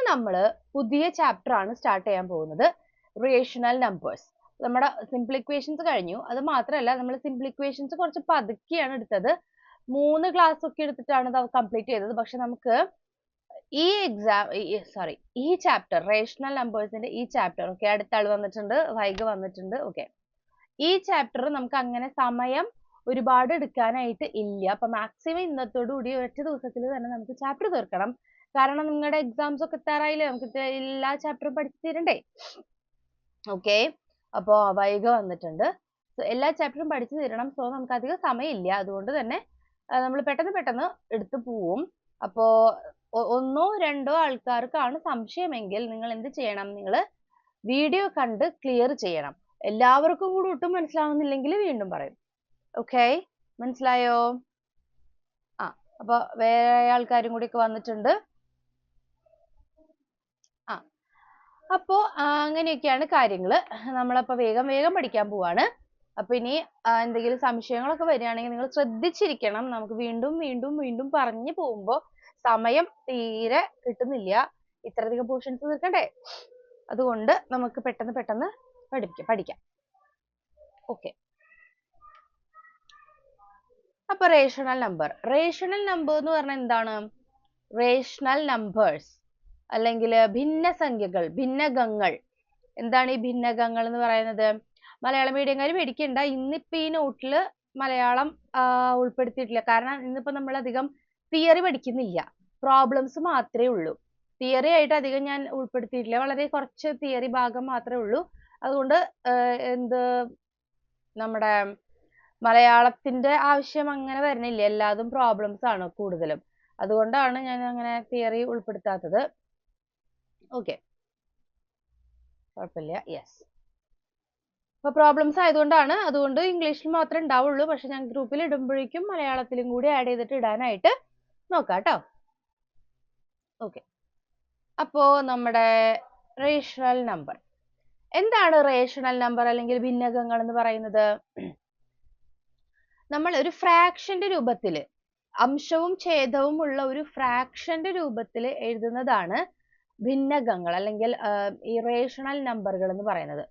നമ്മൾ പുതിയ ചാപ്റ്റർ ആണ് സ്റ്റാർട്ട് ചെയ്യാൻ പോകുന്നത്, റേഷണൽ നമ്പേഴ്സ്. നമ്മുടെ സിമ്പിൾ ഇക്വേഷൻസ് കഴിഞ്ഞു. അത് മാത്രമല്ല, നമ്മൾ സിമ്പിൾ ഇക്വേഷൻസ് കുറച്ച് പതുക്കെയാണ് എടുത്തത്. 3 ക്ലാസ് ഒക്കെ എടുത്തിട്ടാണ് ഇത് കംപ്ലീറ്റ് ചെയ്തത്. പക്ഷെ നമുക്ക് ഈ ചാപ്റ്റർ റേഷണൽ നമ്പേഴ്സിന്റെ ഈ ചാപ്റ്റർ ഓക്കെ, അടുത്ത ആൾ വന്നിട്ടുണ്ട്, വൈകി വന്നിട്ടുണ്ട്. ഓക്കെ, ഈ ചാപ്റ്റർ നമുക്ക് അങ്ങനെ സമയം ഒരുപാട് എടുക്കാനായിട്ട് ഇല്ല. അപ്പൊ മാക്സിമം ഇന്നത്തോടു കൂടി ഒറ്റ ദിവസത്തിൽ തന്നെ നമുക്ക് ചാപ്റ്റർ തീർക്കണം. കാരണം നിങ്ങളുടെ എക്സാംസ് ഒക്കെ എത്താറായില്ലേ, നമുക്ക് എല്ലാ ചാപ്റ്ററും പഠിച്ചു തീരണ്ടേ. ഓക്കെ, അപ്പോ വൈക വന്നിട്ടുണ്ട്. എല്ലാ ചാപ്റ്ററും പഠിച്ചു തീരണം. സോ നമുക്ക് അധികം സമയമില്ല. അതുകൊണ്ട് തന്നെ നമ്മൾ പെട്ടെന്ന് എടുത്തു പോവും. അപ്പോ ഒന്നോ രണ്ടോ ആൾക്കാർക്കാണ് സംശയമെങ്കിൽ നിങ്ങൾ എന്ത് ചെയ്യണം, നിങ്ങൾ വീഡിയോ കണ്ട് ക്ലിയർ ചെയ്യണം. എല്ലാവർക്കും കൂടി ഒട്ടും മനസ്സിലാവുന്നില്ലെങ്കിൽ വീണ്ടും പറയും. ഓക്കെ, മനസ്സിലായോ? അപ്പൊ വേറെ ആൾക്കാരും കൂടി ഒക്കെ വന്നിട്ടുണ്ട്. അപ്പോ അങ്ങനെയൊക്കെയാണ് കാര്യങ്ങൾ. നമ്മളപ്പോ വേഗം പഠിക്കാൻ പോവാണ്. അപ്പൊ ഇനി എന്തെങ്കിലും സംശയങ്ങളൊക്കെ വരികയാണെങ്കിൽ നിങ്ങൾ ശ്രദ്ധിച്ചിരിക്കണം. നമുക്ക് വീണ്ടും പറഞ്ഞു പോകുമ്പോൾ സമയം തീരെ കിട്ടുന്നില്ല. ഇത്രയധികം പോർഷൻസ് തീർക്കണ്ടേ. അതുകൊണ്ട് നമുക്ക് പെട്ടെന്ന് പഠിക്കാം. ഓക്കെ, അപ്പൊ റേഷണൽ നമ്പർ എന്ന് പറഞ്ഞാൽ എന്താണ്? റേഷണൽ നമ്പേഴ്സ് അല്ലെങ്കിൽ ഭിന്നസംഖ്യകൾ, ഭിന്നകങ്ങൾ. എന്താണ് ഈ ഭിന്നകങ്ങൾ എന്ന് പറയുന്നത്? മലയാളം മീഡിയംകാർ പേടിക്കണ്ട, ഇന്നിപ്പോ ഈ നോട്ടില് മലയാളം ഉൾപ്പെടുത്തിയിട്ടില്ല. കാരണം ഇന്നിപ്പോ നമ്മൾ അധികം തിയറി പഠിക്കുന്നില്ല, പ്രോബ്ലംസ് മാത്രമേ ഉള്ളൂ. തിയറി ആയിട്ട് അധികം ഞാൻ ഉൾപ്പെടുത്തിയിട്ടില്ല, വളരെ കുറച്ച് തിയറി ഭാഗം മാത്രമേ ഉള്ളൂ. അതുകൊണ്ട് നമ്മുടെ മലയാളത്തിന്റെ ആവശ്യം അങ്ങനെ വരുന്നില്ല, എല്ലാതും പ്രോബ്ലംസ് ആണ് കൂടുതലും. അതുകൊണ്ടാണ് ഞാൻ അങ്ങനെ തിയറി ഉൾപ്പെടുത്താത്തത്. ഓക്കെ, കുഴപ്പമില്ല. യെസ്, അപ്പൊ പ്രോബ്ലംസ് ആയതുകൊണ്ടാണ്. അതുകൊണ്ട് ഇംഗ്ലീഷിൽ മാത്രമേ ഉണ്ടാവുള്ളൂ. പക്ഷെ ഞാൻ ഗ്രൂപ്പിൽ ഇടുമ്പോഴേക്കും മലയാളത്തിലും കൂടി ആഡ് ചെയ്തിട്ട് ഇടാനായിട്ട് നോക്കാം കേട്ടോ. ഓക്കെ, അപ്പോ നമ്മുടെ റേഷണൽ നമ്പർ എന്താണ്? റേഷണൽ നമ്പർ അല്ലെങ്കിൽ ഭിന്നകങ്ങൾ എന്ന് പറയുന്നത്, നമ്മൾ ഒരു ഫ്രാക്ഷന്റെ രൂപത്തിൽ, അംശവും ഛേദവും ഉള്ള ഒരു ഫ്രാക്ഷന്റെ രൂപത്തിൽ എഴുതുന്നതാണ് ഭിന്നകങ്ങൾ അല്ലെങ്കിൽ ഈ റേഷണൽ നമ്പറുകൾ എന്ന് പറയുന്നത്.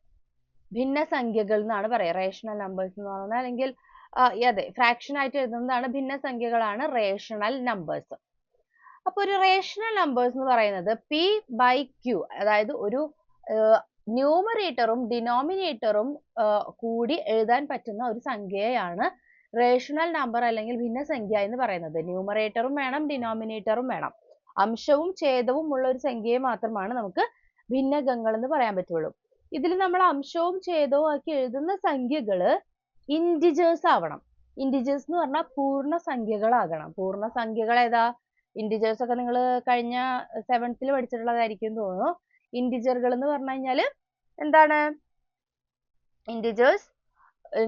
ഭിന്നസംഖ്യകൾ എന്നാണ് പറയുക റേഷണൽ നമ്പേഴ്സ് എന്ന് പറയുന്നത്. അല്ലെങ്കിൽ അതെ, ഫ്രാക്ഷൻ ആയിട്ട് എഴുതുന്നതാണ് ഭിന്നസംഖ്യകളാണ് റേഷണൽ നമ്പേഴ്സ്. അപ്പൊ ഒരു റേഷണൽ നമ്പേഴ്സ് എന്ന് പറയുന്നത് P/Q, അതായത് ഒരു ന്യൂമറേറ്ററും ഡിനോമിനേറ്ററും കൂടി എഴുതാൻ പറ്റുന്ന ഒരു സംഖ്യയാണ് റേഷണൽ നമ്പർ അല്ലെങ്കിൽ ഭിന്നസംഖ്യ എന്ന് പറയുന്നത്. ന്യൂമറേറ്ററും വേണം, ഡിനോമിനേറ്ററും വേണം. അംശവും ഛേദവും ഉള്ള ഒരു സംഖ്യയെ മാത്രമാണ് നമുക്ക് ഭിന്നകങ്ങൾ എന്ന് പറയാൻ പറ്റുള്ളൂ. ഇതിൽ നമ്മൾ അംശവും ഛേദവും ആക്കി എഴുതുന്ന സംഖ്യകള് ഇന്റിജേഴ്സ് ആവണം. ഇന്റിജേഴ്സ് എന്ന് പറഞ്ഞാൽ പൂർണ്ണസംഖ്യകളാകണം. പൂർണ്ണസംഖ്യകൾ ഏതാ? ഇന്റിജേഴ്സ് ഒക്കെ നിങ്ങൾ കഴിഞ്ഞ 7th പഠിച്ചിട്ടുള്ളതായിരിക്കും തോന്നുന്നു. ഇന്റിജറുകൾ എന്ന് പറഞ്ഞു കഴിഞ്ഞാൽ എന്താണ്? ഇന്റിജേഴ്സ്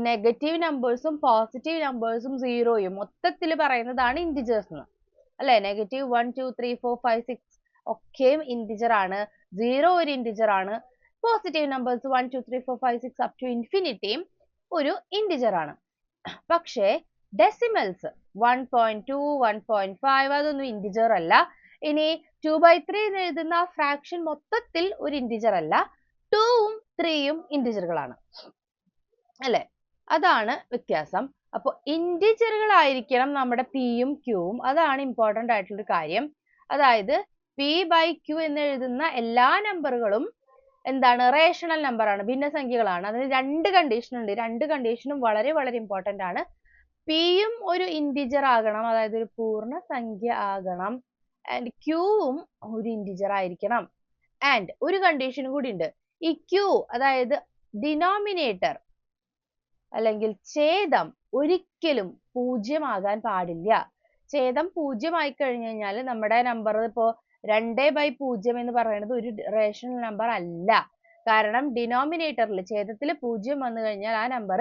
നെഗറ്റീവ് നമ്പേഴ്സും പോസിറ്റീവ് നമ്പേഴ്സും സീറോയും മൊത്തത്തിൽ പറയുന്നതാണ് ഇന്റിജേഴ്സ് എന്ന്, അല്ലെ? നെഗറ്റീവ് 1 2 3 4 5 6 ഒക്കെയും ഇന്റിജർ ആണ്. 0 ഒരു ഇന്റിജർ ആണ്. പോസിറ്റീവ് നമ്പേഴ്സ് 1 2 3 4 5 6 അപ് ടു ഇൻഫിനിറ്റിയും ഒരു ഇന്റിജർ ആണ്. പക്ഷേ ഡെസിമൽസ് 1.2 1.5 അതൊന്നും ഇന്റിജർ അല്ല. ഇനി 2/3 എന്ന് എഴുതുന്ന ഫ്രാക്ഷൻ മൊത്തത്തിൽ ഒരു ഇന്റിജർ അല്ല. 2ഉം 3യും ഇന്റിജറുകളാണ്, അല്ലെ? അതാണ് വ്യത്യാസം. അപ്പൊ ഇന്റിജറുകൾ ആയിരിക്കണം നമ്മുടെ പിയും ക്യൂവും. അതാണ് ഇമ്പോർട്ടന്റ് ആയിട്ടുള്ള കാര്യം. അതായത് P/Q എന്ന് എഴുതുന്ന എല്ലാ നമ്പറുകളും എന്താണ്? റേഷണൽ നമ്പർ ആണ്, ഭിന്നസംഖ്യകളാണ്. അതിന് 2 കണ്ടീഷൻ ഉണ്ട്. 2 കണ്ടീഷനും വളരെ ഇമ്പോർട്ടന്റ് ആണ്. പിയും ഒരു ഇന്റിജർ ആകണം, അതായത് ഒരു പൂർണ്ണസംഖ്യ ആകണം. ആൻഡ് ക്യൂവും ഒരു ഇന്റിജർ ആയിരിക്കണം. ആൻഡ് ഒരു കണ്ടീഷൻ കൂടി ഉണ്ട്. ഈ ക്യൂ അതായത് ഡിനോമിനേറ്റർ അല്ലെങ്കിൽ ഛേദം ഒരിക്കലും 0 ആകാൻ പാടില്ല. ഛേദം 0 ആയി കഴിഞ്ഞു കഴിഞ്ഞാൽ നമ്മുടെ നമ്പർ ഇപ്പോ 2/0 എന്ന് പറയുന്നത് ഒരു റേഷണൽ നമ്പർ അല്ല. കാരണം ഡിനോമിനേറ്ററിൽ ഛേദത്തിൽ 0 വന്നു കഴിഞ്ഞാൽ ആ നമ്പർ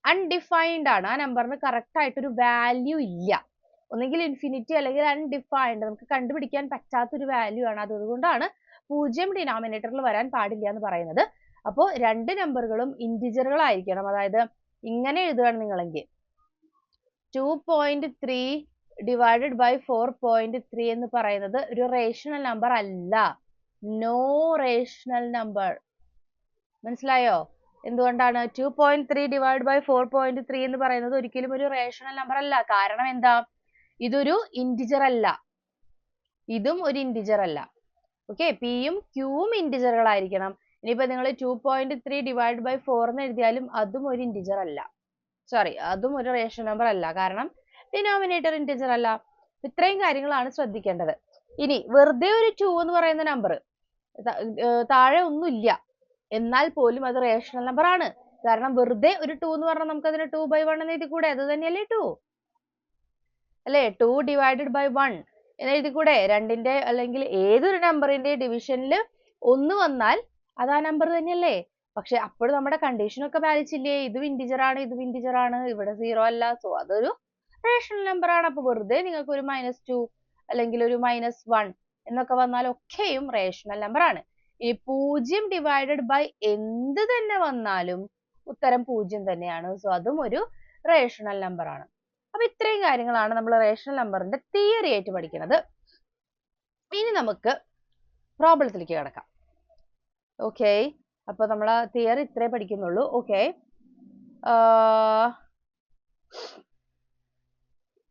അൺഡിഫൈൻഡ് ആണ്. ആ നമ്പറിന് കറക്റ്റ് ആയിട്ടൊരു വാല്യൂ ഇല്ല. ഒന്നെങ്കിൽ ഇൻഫിനിറ്റി അല്ലെങ്കിൽ അൺഡിഫൈൻഡ്, നമുക്ക് കണ്ടുപിടിക്കാൻ പറ്റാത്തൊരു വാല്യൂ ആണ്. അതുകൊണ്ടാണ് 0 ഡിനോമിനേറ്ററിൽ വരാൻ പാടില്ല എന്ന് പറയുന്നത്. അപ്പോൾ 2 നമ്പറുകളും ഇന്റിജറുകൾ ആയിരിക്കണം. അതായത് ഇങ്ങനെ എഴുതുകയാണ് നിങ്ങളെങ്കിൽ 2.3 / 4.3 എന്ന് പറയുന്നത് ഒരു റേഷണൽ നമ്പർ അല്ല. No rational number. മനസ്സിലായോ? എന്തുകൊണ്ടാണ് 2.3 ഡിവൈഡ് ബൈ 4.3 എന്ന് പറയുന്നത് ഒരിക്കലും ഒരു റേഷണൽ നമ്പർ അല്ല. കാരണം എന്താ? ഇതൊരു ഇന്റിജർ അല്ല, ഇതും ഒരു ഇന്റിജർ അല്ല. ഓക്കെ, പിയും ക്യൂവും ഇന്റിജറുകളായിരിക്കണം. ഇനിയിപ്പോ നിങ്ങൾ 2.3 ഡിവൈഡ് ബൈ 4 എന്ന് എഴുതിയാലും അതും ഒരു ഇന്റിജർ അല്ല, സോറി, അതും ഒരു റേഷണൽ നമ്പർ അല്ല, കാരണം ഡിനോമിനേറ്റർ ഇന്റിജർ അല്ല. ഇത്രയും കാര്യങ്ങളാണ് ശ്രദ്ധിക്കേണ്ടത്. ഇനി വെറുതെ ഒരു 2 എന്ന് പറയുന്ന നമ്പർ താഴെ ഒന്നുമില്ല, എന്നാൽ പോലും അത് റേഷണൽ നമ്പർ ആണ്. കാരണം വെറുതെ ഒരു 2 എന്ന് പറഞ്ഞാൽ നമുക്ക് അതിനെ 2/1 എന്ന് എഴുതി കൂടെ? അത് തന്നെയല്ലേ 2 അല്ലേ? 2 ഡിവൈഡഡ് ബൈ 1 എന്ന് എഴുതി കൂടെ? രണ്ടിന്റെ അല്ലെങ്കിൽ ഏതൊരു നമ്പറിന്റെ ഡിവിഷനിൽ 1 വന്നാൽ അത് ആ നമ്പർ തന്നെയല്ലേ? പക്ഷെ അപ്പോൾ നമ്മുടെ കണ്ടീഷൻ ഒക്കെ പാലിച്ചില്ലേ? ഇതും ഇന്റിജർ ആണ്, ഇതും ഇന്റിജർ ആണ്, ഇവിടെ 0 അല്ല, സോ അതൊരു റേഷണൽ നമ്പർ ആണ്. അപ്പൊ വെറുതെ നിങ്ങൾക്ക് ഒരു -2 അല്ലെങ്കിൽ ഒരു -1 എന്നൊക്കെ വന്നാൽ ഒക്കെയും റേഷണൽ നമ്പർ ആണ്. ഈ 0 ഡിവൈഡഡ് ബൈ എന്ത് തന്നെ വന്നാലും ഉത്തരം 0 തന്നെയാണ്. സോ അതും ഒരു റേഷണൽ നമ്പർ ആണ്. അപ്പൊ ഇത്രയും കാര്യങ്ങളാണ് നമ്മൾ റേഷണൽ നമ്പറിന്റെ തിയറി ആയിട്ട് പഠിക്കുന്നത്. ഇനി നമുക്ക് പ്രോബ്ലത്തിലേക്ക് കിടക്കാം. ഓക്കെ, അപ്പൊ നമ്മൾ തിയറി ഇത്രേ പഠിക്കുന്നുള്ളൂ.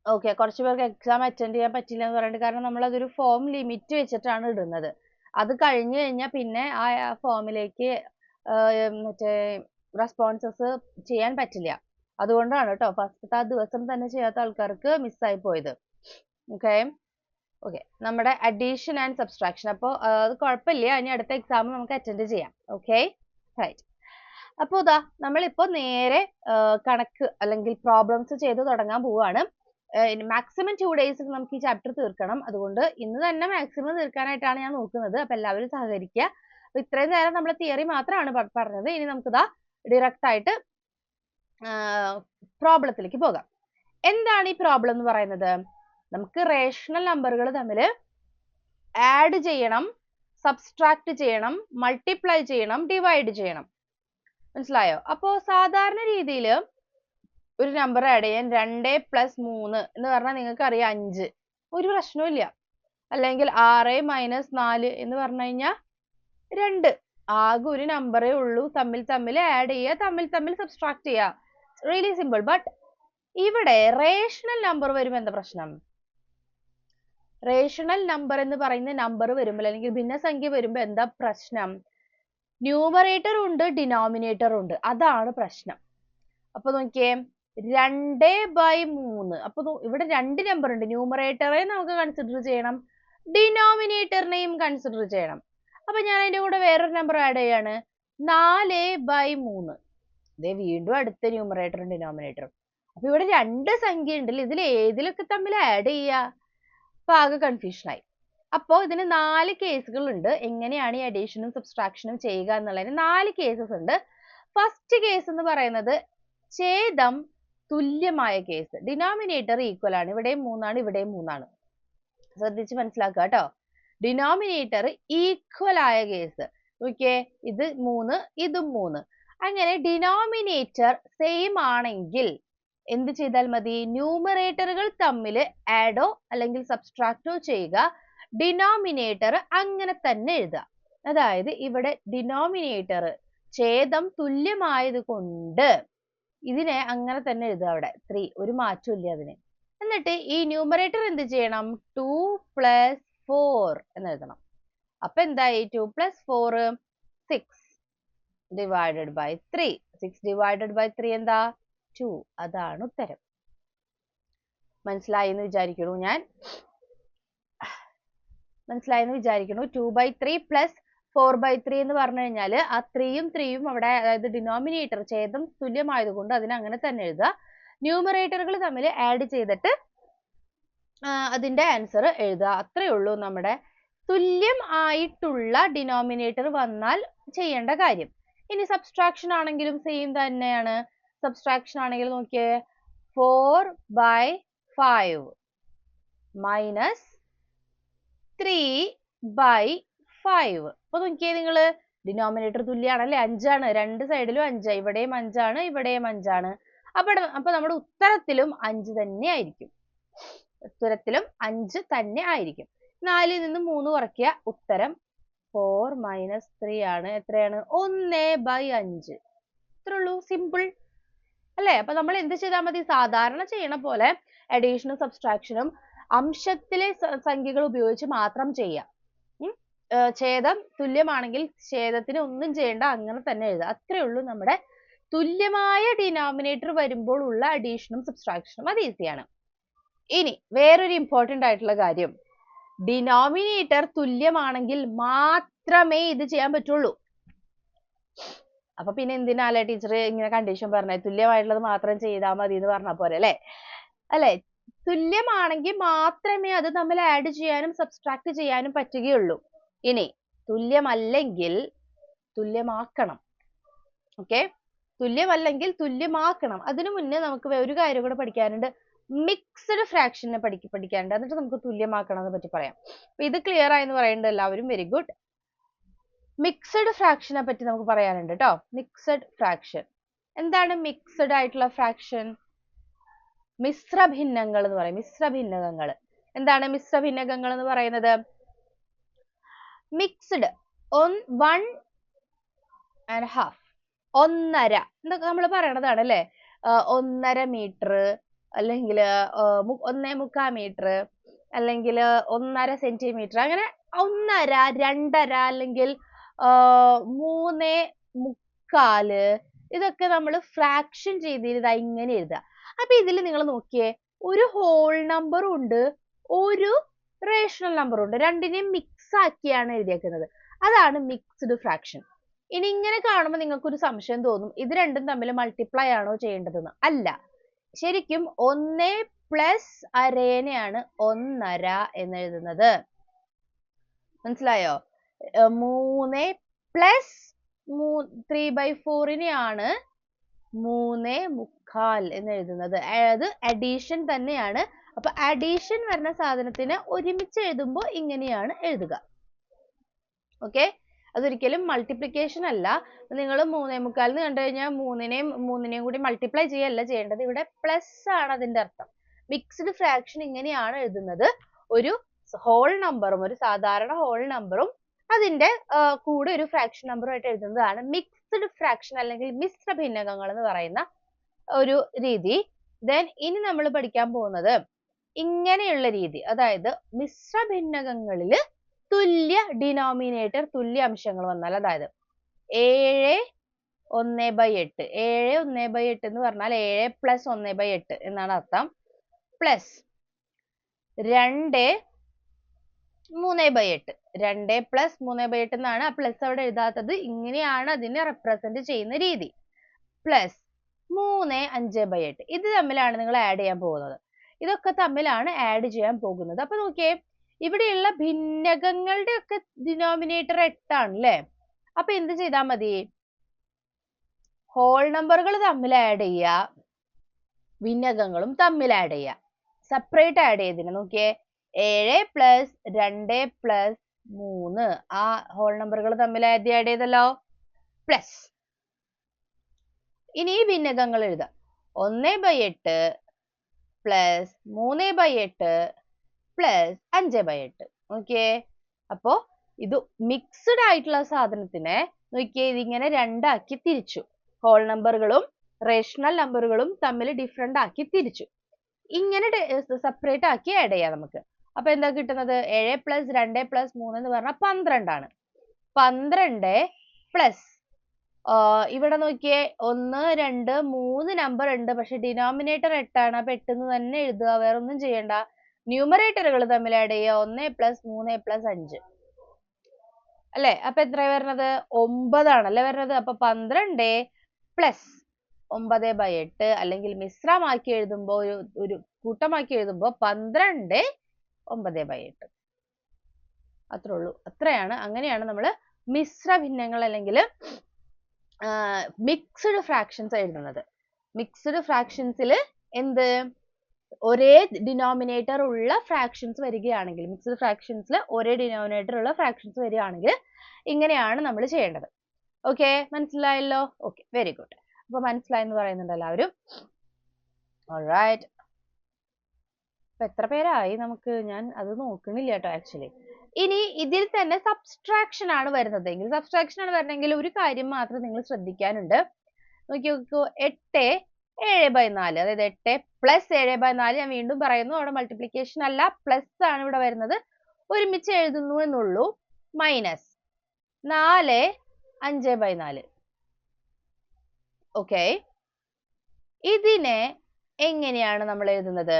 ഓക്കെ, കുറച്ച് പേർക്ക് എക്സാം അറ്റൻഡ് ചെയ്യാൻ പറ്റില്ല എന്ന് പറയുന്നത് കാരണം നമ്മൾ അതൊരു ഫോം ലിമിറ്റ് വെച്ചിട്ടാണ് ഇടുന്നത്. അത് കഴിഞ്ഞു കഴിഞ്ഞാൽ പിന്നെ ആ ഫോമിലേക്ക് മറ്റേ റെസ്പോൺസസ് ചെയ്യാൻ പറ്റില്ല. അതുകൊണ്ടാണ് കേട്ടോ ഫസ്റ്റത്തെ ആ ദിവസം തന്നെ ചെയ്യാത്ത ആൾക്കാർക്ക് മിസ്സായി പോയത്. ഓക്കെ, നമ്മുടെ അഡീഷൻ ആൻഡ് സബ്സ്ട്രാക്ഷൻ. അപ്പോൾ അത് കുഴപ്പമില്ല, ഇനി അടുത്ത എക്സാം നമുക്ക് അറ്റൻഡ് ചെയ്യാം. Okay, right. അപ്പോൾ ഇതാ നമ്മളിപ്പോൾ നേരെ കണക്ക് അല്ലെങ്കിൽ പ്രോബ്ലംസ് ചെയ്ത് തുടങ്ങാൻ പോവുകയാണ്. മാക്സിമം 2 ഡേയ്സിൽ നമുക്ക് ഈ ചാപ്റ്റർ തീർക്കണം. അതുകൊണ്ട് ഇന്ന് തന്നെ മാക്സിമം തീർക്കാനായിട്ടാണ് ഞാൻ നോക്കുന്നത്. അപ്പൊ എല്ലാവരും സഹകരിക്കുക. അപ്പൊ ഇത്രയും നേരം നമ്മൾ തിയറി മാത്രമാണ് പറഞ്ഞത്. ഇനി നമുക്കിതാ ഡയറക്റ്റ് ആയിട്ട് പ്രോബ്ലത്തിലേക്ക് പോകാം. എന്താണ് ഈ പ്രോബ്ലം എന്ന് പറയുന്നത്? നമുക്ക് റേഷണൽ നമ്പറുകൾ തമ്മിൽ ആഡ് ചെയ്യണം, സബ്സ്ട്രാക്ട് ചെയ്യണം, മൾട്ടിപ്ലൈ ചെയ്യണം, ഡിവൈഡ് ചെയ്യണം. മനസ്സിലായോ? അപ്പോ സാധാരണ രീതിയിൽ ഒരു നമ്പർ ആഡ് ചെയ്യാൻ 2 + 3 എന്ന് പറഞ്ഞാൽ നിങ്ങൾക്ക് അറിയാം 5, ഒരു പ്രശ്നവുമില്ല. അല്ലെങ്കിൽ 6 - 4 എന്ന് പറഞ്ഞു കഴിഞ്ഞാൽ 2, ആകെ ഒരു നമ്പറേ ഉള്ളൂ. തമ്മിൽ ആഡ് ചെയ്യുക, തമ്മിൽ സബ്സ്ട്രാക്ട് ചെയ്യുക. Really simple. ബട്ട് ഇവിടെ റേഷണൽ നമ്പർ വരുമ്പോൾ എന്താ പ്രശ്നം? റേഷണൽ നമ്പർ എന്ന് പറയുന്ന നമ്പർ വരുമ്പോൾ അല്ലെങ്കിൽ ഭിന്നസംഖ്യ വരുമ്പോൾ എന്താ പ്രശ്നം? ന്യൂമറേറ്റർ ഉണ്ട്, ഡിനോമിനേറ്റർ ഉണ്ട്. അതാണ് പ്രശ്നം. അപ്പൊ നോക്കിയേ, 2/3. അപ്പൊ ഇവിടെ 2 നമ്പർ ഉണ്ട്. ന്യൂമറേറ്ററെ നമുക്ക് കൺസിഡർ ചെയ്യണം, ഡിനോമിനേറ്ററിനെയും കൺസിഡർ ചെയ്യണം. അപ്പൊ ഞാൻ അതിന്റെ കൂടെ വേറൊരു നമ്പർ ആഡ് ചെയ്യാണ്, 4/3. ഇതേ വീണ്ടും അടുത്ത ന്യൂമറേറ്ററും ഡിനോമിനേറ്ററും. അപ്പൊ ഇവിടെ 2 സംഖ്യ ഉണ്ടല്ലോ, ഇതിൽ ഏതിലൊക്കെ തമ്മിൽ ആഡ് ചെയ്യുക? അപ്പൊ ആകെ കൺഫ്യൂഷനായി. അപ്പോൾ ഇതിന് 4 കേസുകൾ ഉണ്ട്. എങ്ങനെയാണ് ഈ അഡീഷനും സബ്സ്ട്രാക്ഷനും ചെയ്യുക എന്നുള്ളതിന് 4 കേസസ് ഉണ്ട്. ഫസ്റ്റ് കേസ് എന്ന് പറയുന്നത് ഛേദം തുല്യമായ കേസ്. ഡിനോമിനേറ്റർ ഈക്വൽ ആണ്. ഇവിടെയും 3 ആണ്, ഇവിടെയും 3 ആണ്. ശ്രദ്ധിച്ച് മനസ്സിലാക്കുക കേട്ടോ. ഡിനോമിനേറ്റർ ഈക്വൽ ആയ കേസ്. നോക്കിയേ, ഇത് 3, ഇതും 3. അങ്ങനെ ഡിനോമിനേറ്റർ സെയിം ആണെങ്കിൽ എന്ത് ചെയ്താൽ മതി? ന്യൂമറേറ്ററുകൾ തമ്മിൽ ആഡോ അല്ലെങ്കിൽ സബ്സ്ട്രാക്റ്റോ ചെയ്യുക. ഡിനോമിനേറ്റർ അങ്ങനെ തന്നെ എഴുതുക. അതായത് ഇവിടെ ഡിനോമിനേറ്റർ ഛേദം തുല്യമായത് കൊണ്ട് ഇതിനെ അങ്ങനെ തന്നെ എഴുതുക. അവിടെ 3, ഒരു മാറ്റവും ഇല്ല അതിന്. എന്നിട്ട് ഈ ന്യൂമറേറ്റർ എന്ത് ചെയ്യണം? 2 + 4 എന്ന് എഴുതണം. അപ്പൊ എന്തായി? 2 + 4 6 ഡിവൈഡഡ് ബൈ 3. 6 ഡിവൈഡഡ് ബൈ 3 എന്താ? 2. അതാണ് ഉത്തരം. മനസ്സിലായെന്ന് വിചാരിക്കുന്നു ഞാൻ. മനസ്സിലായെന്ന് വിചാരിക്കുന്നു. 2/3 + 4/3 എന്ന് പറഞ്ഞു കഴിഞ്ഞാൽ ആ 3യും 3യും അവിടെ, അതായത് ഡിനോമിനേറ്റർ ഛേദം തുല്യമായതുകൊണ്ട് അതിനെ അങ്ങനെ തന്നെ എഴുതുക. ന്യൂമറേറ്ററുകൾ തമ്മിൽ ആഡ് ചെയ്തിട്ട് അതിന്റെ ആൻസർ എഴുതുക. അത്രേ ഉള്ളൂ നമ്മുടെ തുല്യം ആയിട്ടുള്ള ഡിനോമിനേറ്റർ വന്നാൽ ചെയ്യേണ്ട കാര്യം. ഇനി സബ്സ്ട്രാക്ഷൻ ആണെങ്കിലും സെയിം തന്നെയാണ്. സബ്സ്ട്രാക്ഷൻ ആണെങ്കിൽ നോക്കിയേ, 4/5 മൈനസ് 3/5. അപ്പൊ നോക്കിയേ, നിങ്ങള് ഡിനോമിനേറ്റർ തുല്യാണല്ലേ, 5 ആണ്. രണ്ട് സൈഡിലും 5. ഇവിടെയും 5 ആണ്, ഇവിടെയും 5 ആണ്. അപ്പൊ നമ്മുടെ ഉത്തരത്തിലും 5 തന്നെ ആയിരിക്കും. ഉത്തരത്തിലും 5 തന്നെ ആയിരിക്കും. 4ൽ നിന്ന് 3 കുറയ്ക്കുക, ഉത്തരം 4 - 3 ആണ്. എത്രയാണ്? 1/5. ഇത്രേ ഉള്ളൂ. സിമ്പിൾ അല്ലേ? അപ്പൊ നമ്മൾ എന്ത് ചെയ്താൽ മതി? സാധാരണ ചെയ്യണ പോലെ അഡീഷനും സബ്സ്ട്രാക്ഷനും അംശത്തിലെ സംഖ്യകൾ ഉപയോഗിച്ച് മാത്രം ചെയ്യാം. ഛേദം തുല്യമാണെങ്കിൽ ഛേദത്തിന് ഒന്നും ചെയ്യേണ്ട, അങ്ങനെ തന്നെ എഴുതുക. അത്രേ ഉള്ളൂ. നമ്മുടെ തുല്യമായ ഡിനോമിനേറ്റർ വരുമ്പോൾ ഉള്ള അഡീഷനും സബ്സ്ട്രാക്ഷനും അത് ഈസിയാണ്. ഇനി വേറൊരു ഇമ്പോർട്ടന്റ് ആയിട്ടുള്ള കാര്യം, ഡിനോമിനേറ്റർ തുല്യമാണെങ്കിൽ മാത്രമേ ഇത് ചെയ്യാൻ പറ്റുള്ളൂ. അപ്പൊ പിന്നെ എന്തിനാല്ലേ ടീച്ചർ ഇങ്ങനെ കണ്ടീഷൻ പറഞ്ഞത്? തുല്യമായിട്ടുള്ളത് മാത്രം ചെയ്താൽ മതി എന്ന് പറഞ്ഞ പോലെ അല്ലേ? തുല്യമാണെങ്കിൽ മാത്രമേ അത് തമ്മിൽ ആഡ് ചെയ്യാനും സബ്സ്ട്രാക്ട് ചെയ്യാനും പറ്റുകയുള്ളൂ. ഇനി തുല്യമല്ലെങ്കിൽ തുല്യമാക്കണം. ഓക്കെ, തുല്യമല്ലെങ്കിൽ തുല്യമാക്കണം. അതിനു മുന്നേ നമുക്ക് ഒരു കാര്യം കൂടെ പഠിക്കാനുണ്ട്. മിക്സ്ഡ് ഫ്രാക്ഷനെ പഠിക്കാനുണ്ട്. എന്നിട്ട് നമുക്ക് തുല്യമാക്കണമെന്ന് പറ്റി പറയാം. അപ്പൊ ഇത് ക്ലിയർ ആയെന്ന് പറയുന്നുണ്ട് എല്ലാവരും. Very good. മിക്സഡ് ഫ്രാക്ഷനെ പറ്റി നമുക്ക് പറയാനുണ്ട് കേട്ടോ. മിക്സഡ് ഫ്രാക്ഷൻ എന്താണ്? മിക്സഡ് ആയിട്ടുള്ള ഫ്രാക്ഷൻ മിശ്രഭിന്നങ്ങൾ എന്ന് പറയും. മിശ്രഭിന്നകങ്ങൾ എന്താണ്? മിശ്രഭിന്നകങ്ങൾ എന്ന് പറയുന്നത് മിക്സ്ഡ് 1.5 ഒന്നര എന്നൊക്കെ നമ്മൾ പറയണതാണ് അല്ലേ? 1.5 മീറ്റർ അല്ലെങ്കിൽ 1.25 മീറ്റർ അല്ലെങ്കിൽ 1.5 സെന്റിമീറ്റർ, അങ്ങനെ 1.5, 2.5 അല്ലെങ്കിൽ 3.25 ഇതൊക്കെ നമ്മൾ ഫ്രാക്ഷൻ ചെയ്തിരുതാ ഇങ്ങനെ എഴുതുക. അപ്പൊ ഇതിൽ നിങ്ങൾ നോക്കിയേ, ഒരു ഹോൾ നമ്പറും ഉണ്ട്, ഒരു റേഷണൽ നമ്പറും ഉണ്ട്. രണ്ടിനെയും മിക്സ് ആക്കിയാണ് എഴുതിയേക്കുന്നത്. അതാണ് മിക്സ്ഡ് ഫ്രാക്ഷൻ. ഇനി ഇങ്ങനെ കാണുമ്പോൾ നിങ്ങൾക്ക് ഒരു സംശയം തോന്നും, ഇത് രണ്ടും തമ്മിൽ മൾട്ടിപ്ലൈ ആണോ ചെയ്യേണ്ടതെന്ന്. അല്ല, ശരിക്കും 1 പ്ലസ് അരേനെയാണ് 1.5 എന്ന് എഴുതുന്നത്. മനസ്സിലായോ? 3 പ്ലസ് 3/4നെയാണ് 3/4 എന്ന് എഴുതുന്നത്. അത് അഡീഷൻ തന്നെയാണ്. അപ്പൊ അഡീഷൻ വരുന്ന സാധനത്തിന് ഒരുമിച്ച് എഴുതുമ്പോൾ ഇങ്ങനെയാണ് എഴുതുക. ഓക്കെ, അതൊരിക്കലും മൾട്ടിപ്ലിക്കേഷൻ അല്ല. നിങ്ങൾ 3/4 കണ്ടു കഴിഞ്ഞാൽ മൂന്നിനെയും കൂടി മൾട്ടിപ്ലൈ ചെയ്യല്ല ചെയ്യേണ്ടത്. ഇവിടെ പ്ലസ് ആണ് അതിന്റെ അർത്ഥം. മിക്സ്ഡ് ഫ്രാക്ഷൻ ഇങ്ങനെയാണ് എഴുതുന്നത്. ഒരു ഹോൾ നമ്പറും ഒരു സാധാരണ ഹോൾ നമ്പറും അതിന്റെ കൂടെ ഒരു ഫ്രാക്ഷൻ നമ്പറുമായിട്ട് എഴുതുന്നതാണ് മിക്സ്ഡ് ഫ്രാക്ഷൻ അല്ലെങ്കിൽ മിശ്ര ഭിന്നകങ്ങൾ എന്ന് പറയുന്ന ഒരു രീതി. ദെൻ ഇനി നമ്മൾ പഠിക്കാൻ പോകുന്നത് ഇങ്ങനെയുള്ള രീതി, അതായത് മിശ്ര ഭിന്നകങ്ങളിൽ തുല്യ ഡിനോമിനേറ്റർ, തുല്യ അംശങ്ങൾ വന്നാൽ, അതായത് 7/1/8. 7/1/8 എന്ന് പറഞ്ഞാൽ 7 + 1/8 എന്നാണ് അർത്ഥം. പ്ലസ് 2/3/8. 2 + 3/8 എന്നാണ്. ആ പ്ലസ് അവിടെ എഴുതാത്തത്. ഇങ്ങനെയാണ് അതിനെ റെപ്രസെന്റ് ചെയ്യുന്ന രീതി. പ്ലസ് 3/5/8. ഇത് തമ്മിലാണ് നിങ്ങൾ ആഡ് ചെയ്യാൻ പോകുന്നത്. ഇതൊക്കെ തമ്മിലാണ് ആഡ് ചെയ്യാൻ പോകുന്നത്. അപ്പൊ നോക്കിയേ, ഇവിടെയുള്ള ഭിന്നകങ്ങളുടെ ഒക്കെ ഡിനോമിനേറ്റർ 8 ആണ് അല്ലേ? അപ്പൊ എന്ത് ചെയ്താൽ മതി? ഹോൾ നമ്പറുകൾ തമ്മിൽ ആഡ് ചെയ്യുക, ഭിന്നകങ്ങളും തമ്മിൽ ആഡ് ചെയ്യുക. സെപ്പറേറ്റ് ആഡ് ചെയ്തിന് നോക്കിയേ, 7 + 2 + 3 ആ ഹോൾ നമ്പറുകൾ തമ്മിൽ ആഡ് ചെയ്തല്ലോ. പ്ലസ് ഇനി ഈ ഭിന്നകങ്ങൾ എഴുതാം. 1/8 + 3/8 + 5/8. ഓക്കെ, അപ്പോ ഇത് മിക്സ്ഡ് ആയിട്ടുള്ള സാധനത്തിനെ നോക്കിയേ, ഇതിങ്ങനെ രണ്ടാക്കി തിരിച്ചു. ഹോൾ നമ്പറുകളും റേഷണൽ നമ്പറുകളും തമ്മിൽ ഡിഫറെന്റ് ആക്കി തിരിച്ചു. ഇങ്ങനെ സെപ്പറേറ്റ് ആക്കി ആഡ് ചെയ്യാം നമുക്ക്. അപ്പൊ എന്താ കിട്ടുന്നത്? 7 + 2 + 3 എന്ന് പറഞ്ഞാൽ 12 ആണ്. 12 പ്ലസ് ഇവിടെ നോക്കിയേ, 1, 2, 3 നമ്പർ ഉണ്ട്, പക്ഷെ ഡിനോമിനേറ്റർ 8 ആണ്. അപ്പൊ 8 എന്ന് തന്നെ എഴുതുക, വേറെ ഒന്നും ചെയ്യണ്ട. ന്യൂമറേറ്ററുകൾ തമ്മിൽ ആഡ് ചെയ്യുക, 1 + 3 + 5 അല്ലെ? അപ്പൊ എത്ര വരുന്നത്? 9 ആണല്ലേ വരുന്നത്. അപ്പൊ 12 + 9/8 അല്ലെങ്കിൽ മിശ്രമാക്കി എഴുതുമ്പോ ഒരു കൂട്ടമാക്കി എഴുതുമ്പോ 12 9/8. അത്രേ ഉള്ളൂ. അത്രയാണ്. അങ്ങനെയാണ് നമ്മൾ മിശ്ര ഭിന്നങ്ങൾ അല്ലെങ്കിൽ മിക്സ്ഡ് ഫ്രാക്ഷൻസ് എഴുതുന്നത്. മിക്സ്ഡ് ഫ്രാക്ഷൻസിൽ എന്ത്? ഒരേ ഡിനോമിനേറ്റർ ഉള്ള ഫ്രാക്ഷൻസ് വരികയാണെങ്കിൽ, മിക്സ്ഡ് ഫ്രാക്ഷൻസിൽ ഒരേ ഡിനോമിനേറ്റർ ഉള്ള ഫ്രാക്ഷൻസ് വരികയാണെങ്കിൽ ഇങ്ങനെയാണ് നമ്മൾ ചെയ്യേണ്ടത്. ഓക്കെ, മനസ്സിലായല്ലോ? Okay, very good. അപ്പൊ മനസ്സിലായെന്ന് പറയുന്നുണ്ട് എല്ലാവരും. ഓൾറൈറ്റ്. അപ്പൊ എത്ര പേരായി നമുക്ക്? ഞാൻ അത് നോക്കണില്ല കേട്ടോ ആക്ച്വലി. ഇനി ഇതിൽ തന്നെ സബ്സ്ട്രാക്ഷൻ ആണ് വരുന്നതെങ്കിൽ ഒരു കാര്യം മാത്രം നിങ്ങൾ ശ്രദ്ധിക്കാനുണ്ട്. നോക്കി നോക്കൂ, 8/7/4, അതായത് 8 + 7/4. ഞാൻ വീണ്ടും പറയുന്നു, അവിടെ മൾട്ടിപ്ലിക്കേഷൻ അല്ല, പ്ലസ് ആണ് ഇവിടെ വരുന്നത്. ഒരുമിച്ച് എഴുതുന്നു എന്നുള്ളൂ. മൈനസ് 4/5/4. ഓക്കെ, ഇതിനെ എങ്ങനെയാണ് നമ്മൾ എഴുതുന്നത്?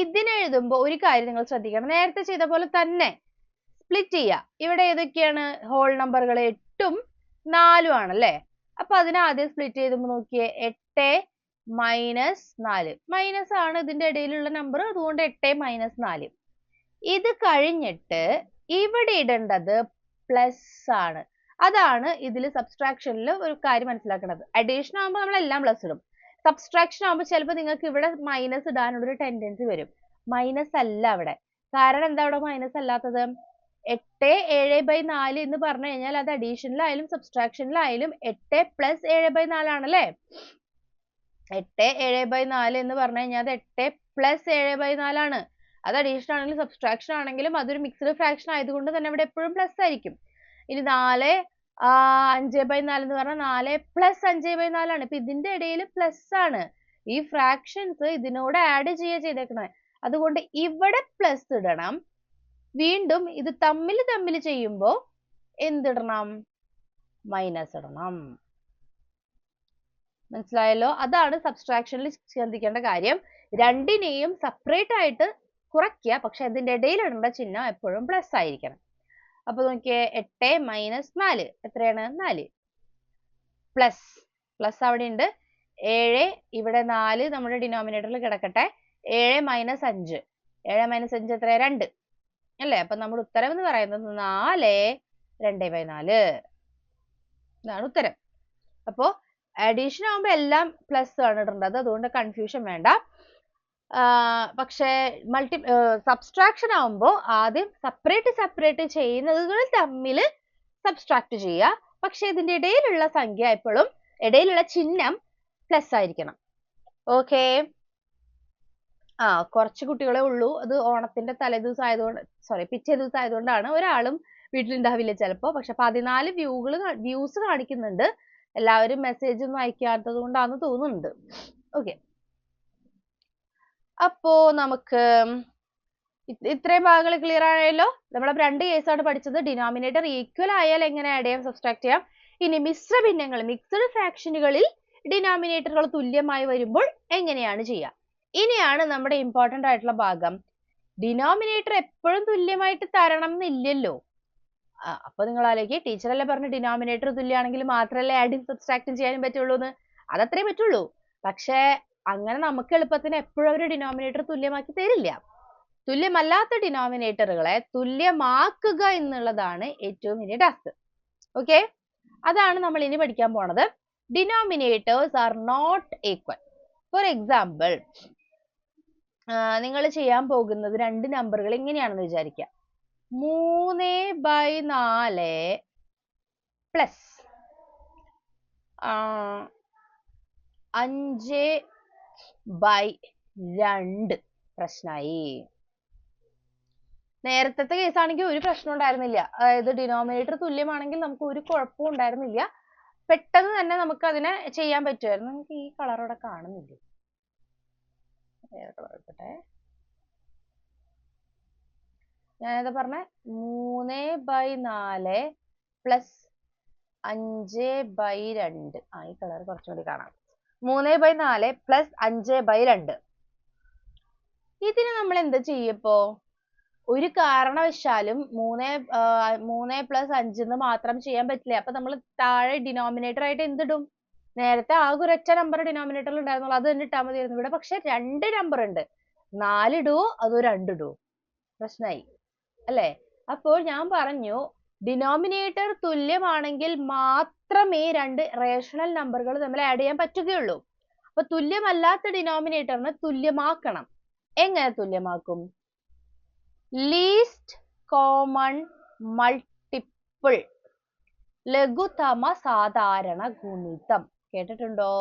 ഇതിനെ എഴുതുമ്പോൾ ഒരു കാര്യം നിങ്ങൾ ശ്രദ്ധിക്കണം. നേരത്തെ ചെയ്ത പോലെ തന്നെ സ്പ്ലിറ്റ് ചെയ്യുക. ഇവിടെ ഏതൊക്കെയാണ് ഹോൾ നമ്പറുകൾ? 8ഉം 4ഉം ആണല്ലേ. അപ്പൊ അതിനെ ആദ്യം സ്പ്ലിറ്റ് ചെയ്തുമ്പോൾ നോക്കിയേ, 8 - 4. മൈനസ് ആണ് ഇതിന്റെ ഇടയിലുള്ള നമ്പർ, അതുകൊണ്ട് 8 - 4. ഇത് കഴിഞ്ഞിട്ട് ഇവിടെ ഇടേണ്ടത് പ്ലസ് ആണ്. അതാണ് ഇതിൽ സബ്സ്ട്രാക്ഷനിൽ ഒരു കാര്യം മനസ്സിലാക്കുന്നത്. അഡീഷൻ ആകുമ്പോൾ നമ്മൾ എല്ലാം പ്ലസ് ഇടും. സബ്സ്ട്രാക്ഷൻ ആകുമ്പോൾ ചിലപ്പോൾ നിങ്ങൾക്ക് ഇവിടെ മൈനസ് ഇടാനുള്ളൊരു ടെൻഡൻസി വരും. മൈനസ് അല്ല അവിടെ. കാരണം എന്താ അവിടെ മൈനസ് അല്ലാത്തത്? 8/7/4 എന്ന് പറഞ്ഞു കഴിഞ്ഞാൽ അത് അഡീഷനിലായാലും സബ്സ്ട്രാക്ഷനിലായാലും 8 + 7/4 ആണല്ലേ. 8/7/4 എന്ന് പറഞ്ഞു കഴിഞ്ഞാൽ അത് 8 + 7/4 ആണ്. അത് അഡീഷൻ ആണെങ്കിലും സബ്സ്ട്രാക്ഷൻ ആണെങ്കിലും അതൊരു മിക്സ്ഡ് ഫ്രാക്ഷൻ ആയതുകൊണ്ട് തന്നെ ഇവിടെ എപ്പോഴും പ്ലസ് ആയിരിക്കും. ഇനി 4/5/4 എന്ന് പറഞ്ഞാൽ 4 + 5/4 ആണ്. ഇപ്പൊ ഇതിന്റെ ഇടയിൽ പ്ലസ് ആണ്. ഈ ഫ്രാക്ഷൻസ് ഇതിനോട് ആഡ് ചെയ്തേക്കണേ. അതുകൊണ്ട് ഇവിടെ പ്ലസ് ഇടണം. വീണ്ടും ഇത് തമ്മിൽ ചെയ്യുമ്പോൾ എന്തിടണം? മൈനസ് ഇടണം. മനസ്സിലായല്ലോ? അതാണ് സബ്സ്ട്രാക്ഷനിൽ ശ്രദ്ധിക്കേണ്ട കാര്യം. രണ്ടിനെയും സെപ്പറേറ്റ് ആയിട്ട് കുറയ്ക്കുക, പക്ഷെ അതിന്റെ ഇടയിൽ ഇടേണ്ട ചിഹ്നം എപ്പോഴും പ്ലസ് ആയിരിക്കണം. അപ്പൊ നോക്കിയേ, 8 - 4 എത്രയാണ്? 4. പ്ലസ് അവിടെ ഉണ്ട്. 7 ഇവിടെ 4 നമ്മുടെ ഡിനോമിനേറ്ററിൽ കിടക്കട്ടെ. 7 - 5. 7 - 5 എത്രയാ? 2 അല്ലേ. അപ്പൊ നമ്മുടെ ഉത്തരം എന്ന് പറയുന്നത് 4/2/4. ഇതാണ് ഉത്തരം. അപ്പോ അഡീഷൻ ആകുമ്പോൾ എല്ലാം പ്ലസ് ആണ് ഇടേണ്ടത്, അതുകൊണ്ട് കൺഫ്യൂഷൻ വേണ്ട. പക്ഷേ സബ്സ്ട്രാക്ഷൻ ആകുമ്പോൾ ആദ്യം സെപ്പറേറ്റ് ചെയ്യുന്നതുകൾ തമ്മിൽ സബ്സ്ട്രാക്ട് ചെയ്യുക. പക്ഷെ ഇതിന്റെ ഇടയിലുള്ള സംഖ്യ എപ്പോഴും, ഇടയിലുള്ള ചിഹ്നം പ്ലസ് ആയിരിക്കണം. ഓക്കെ, കുറച്ച് കുട്ടികളെ ഉള്ളൂ. അത് ഓണത്തിന്റെ തലേദിവസം ആയതുകൊണ്ട്, പിറ്റേ ദിവസം ആയതുകൊണ്ടാണ്. ഒരാളും വീട്ടിലുണ്ടാവില്ല ചിലപ്പോ. പക്ഷെ 14 വ്യൂസ് കാണിക്കുന്നുണ്ട്. എല്ലാവരും മെസ്സേജ് ഒന്നും അയക്കാത്തത് കൊണ്ടാണെന്ന് തോന്നുന്നുണ്ട്. ഓക്കെ, അപ്പോ നമുക്ക് ഇത്രയും ഭാഗങ്ങൾ ക്ലിയർ ആയല്ലോ. നമ്മൾ 2 കേസാണ് പഠിച്ചത്. ഡിനോമിനേറ്റർ ഈക്വൽ ആയാൽ എങ്ങനെ ആഡ് ചെയ്യാം, സബ്സ്ട്രാക്ട് ചെയ്യാം. ഇനി മിശ്ര ഭിന്നങ്ങൾ, മിക്സഡ് ഫ്രാക്ഷനുകളിൽ ഡിനോമിനേറ്ററുകൾ തുല്യമായി വരുമ്പോൾ എങ്ങനെയാണ് ചെയ്യുക. ഇനിയാണ് നമ്മുടെ ഇമ്പോർട്ടന്റ് ആയിട്ടുള്ള ഭാഗം. ഡിനോമിനേറ്റർ എപ്പോഴും തുല്യമായിട്ട് തരണം എന്നില്ലല്ലോ. അപ്പൊ നിങ്ങൾ ആലോചിക്കുക, ടീച്ചറല്ലേ പറഞ്ഞ ഡിനോമിനേറ്റർ തുല്യമാണെങ്കിൽ മാത്രമല്ലേ ആഡും സബ്സ്ട്രാക്റ്റും ചെയ്യാനും പറ്റുള്ളൂ എന്ന്. അതത്രേ പറ്റുള്ളൂ. പക്ഷെ അങ്ങനെ നമുക്ക് എളുപ്പത്തിന് എപ്പോഴും ഒരു ഡിനോമിനേറ്റർ തുല്യമാക്കി തരില്ല. തുല്യമല്ലാത്ത ഡിനോമിനേറ്ററുകളെ തുല്യമാക്കുക എന്നുള്ളതാണ് ഏറ്റവും വലിയ ടാസ്ക്. ഓക്കെ, അതാണ് നമ്മൾ ഇനി പഠിക്കാൻ പോണത്. Denominators are not equal. For example, നിങ്ങൾ ചെയ്യാൻ പോകുന്നത് 2 നമ്പറുകൾ ഇങ്ങനെയാണെന്ന് വിചാരിക്കുക. 3/4 പ്ലസ് 5/2 പ്രശ്നമായി. നേരത്തെ കേസാണെങ്കിൽ ഒരു പ്രശ്നം ഉണ്ടായിരുന്നില്ല. അതായത് ഡിനോമിനേറ്റർ തുല്യമാണെങ്കിൽ നമുക്ക് ഒരു കുഴപ്പവും ഉണ്ടായിരുന്നില്ല. പെട്ടെന്ന് തന്നെ നമുക്ക് അതിനെ ചെയ്യാൻ പറ്റുമായിരുന്നു. നമുക്ക് ഈ കളർ ഇവിടെ കാണുന്നില്ല. വേറെ കളർ എടുക്കട്ടെ. ഞാനേതാ പറഞ്ഞ 3/4 പ്ലസ് 5/2. ഈ കളർ കുറച്ചും കൂടി കാണാം. 3/4 പ്ലസ് 5/2. ഇതിന് നമ്മൾ എന്താ ചെയ്യപ്പോ? ഒരു കാരണവശാലും 3 + 5 എന്ന് മാത്രം ചെയ്യാൻ പറ്റില്ല. അപ്പൊ നമ്മൾ താഴെ ഡിനോമിനേറ്റർ ആയിട്ട് എന്തിടും? നേരത്തെ ആകെ ഒരൊറ്റ നമ്പർ ഡിനോമിനേറ്ററിൽ ഉണ്ടായിരുന്നുള്ളൂ, അത് തന്നെ ഇട്ടാൽ മതിയായിരുന്നു. ഇവിടെ പക്ഷെ 2 നമ്പർ ഉണ്ട്. 4 ഇടുവോ അതോ 2 ഇടുവോ? പ്രശ്നമായി അല്ലേ? അപ്പോൾ ഞാൻ പറഞ്ഞു, ഡിനോമിനേറ്റർ തുല്യമാണെങ്കിൽ മാത്രമേ 2 റേഷണൽ നമ്പറുകൾ തമ്മിൽ ആഡ് ചെയ്യാൻ പറ്റുകയുള്ളൂ. അപ്പൊ തുല്യമല്ലാത്ത ഡിനോമിനേറ്ററിനെ തുല്യമാക്കണം. എങ്ങനെ തുല്യമാക്കും? ലീസ്റ്റ് കോമൺ മൾട്ടിപ്പിൾ, ലഘുത്തമ സാധാരണ ഗുണിതം. കേട്ടിട്ടുണ്ടോ?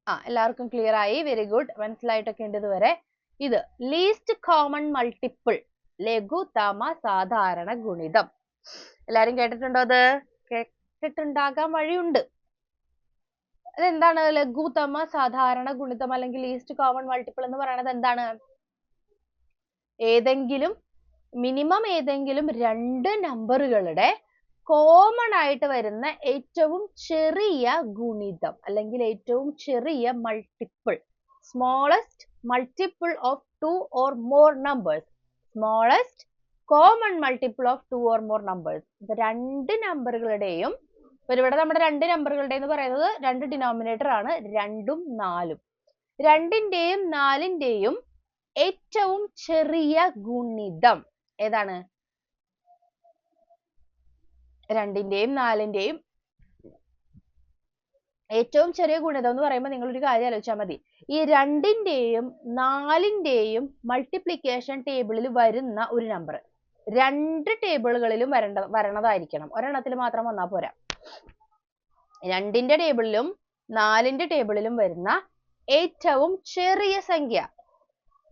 എല്ലാവർക്കും ക്ലിയർ ആയി, വെരി ഗുഡ്, മനസ്സിലായിട്ടൊക്കെ ഉണ്ട് ഇതുവരെ. ഇത് ലീസ്റ്റ് കോമൺ മൾട്ടിപ്പിൾ, ലഘുത്തമ സാധാരണ ഗുണിതം. എല്ലാരും കേട്ടിട്ടുണ്ടോ? അത് കേട്ടിട്ടുണ്ടാകാൻ വഴിയുണ്ട്. അതെന്താണ് ലഘുത്തമ സാധാരണ ഗുണിതം അല്ലെങ്കിൽ ലീസ്റ്റ് കോമൺ മൾട്ടിപ്പിൾ എന്ന് പറയുന്നത്? എന്താണ്? മിനിമം ഏതെങ്കിലും രണ്ട് നമ്പറുകളുടെ കോമൺ ആയിട്ട് വരുന്ന ഏറ്റവും ചെറിയ ഗുണിതം അല്ലെങ്കിൽ ഏറ്റവും ചെറിയ multiple, smallest multiple of 2 or more numbers, smallest common multiple of 2 or more numbers. രണ്ട് നമ്പറുകളുടെയും, ഇവിടെ നമ്മുടെ രണ്ട് നമ്പറുകളുടെ എന്ന് പറയുന്നത് രണ്ട് ഡിനോമിനേറ്റർ ആണ്, 2ഉം 4ഉം. രണ്ടിന്റെയും നാലിന്റെയും ഏറ്റവും ചെറിയ ഗുണിതം ഏതാണ്? രണ്ടിന്റെയും നാലിന്റെയും ഏറ്റവും ചെറിയ ഗുണിതം എന്ന് പറയുമ്പോൾ നിങ്ങൾ ഒരു കാര്യം ആലോചിച്ചാൽ മതി. ഈ രണ്ടിന്റെയും നാലിന്റെയും മൾട്ടിപ്ലിക്കേഷൻ ടേബിളിൽ വരുന്ന ഒരു നമ്പർ രണ്ട് ടേബിളുകളിലും വരണതായിരിക്കണം. ഒരെണ്ണത്തിൽ മാത്രം വന്നാൽ പോരാ. രണ്ടിന്റെ ടേബിളിലും നാലിന്റെ ടേബിളിലും വരുന്ന ഏറ്റവും ചെറിയ സംഖ്യ,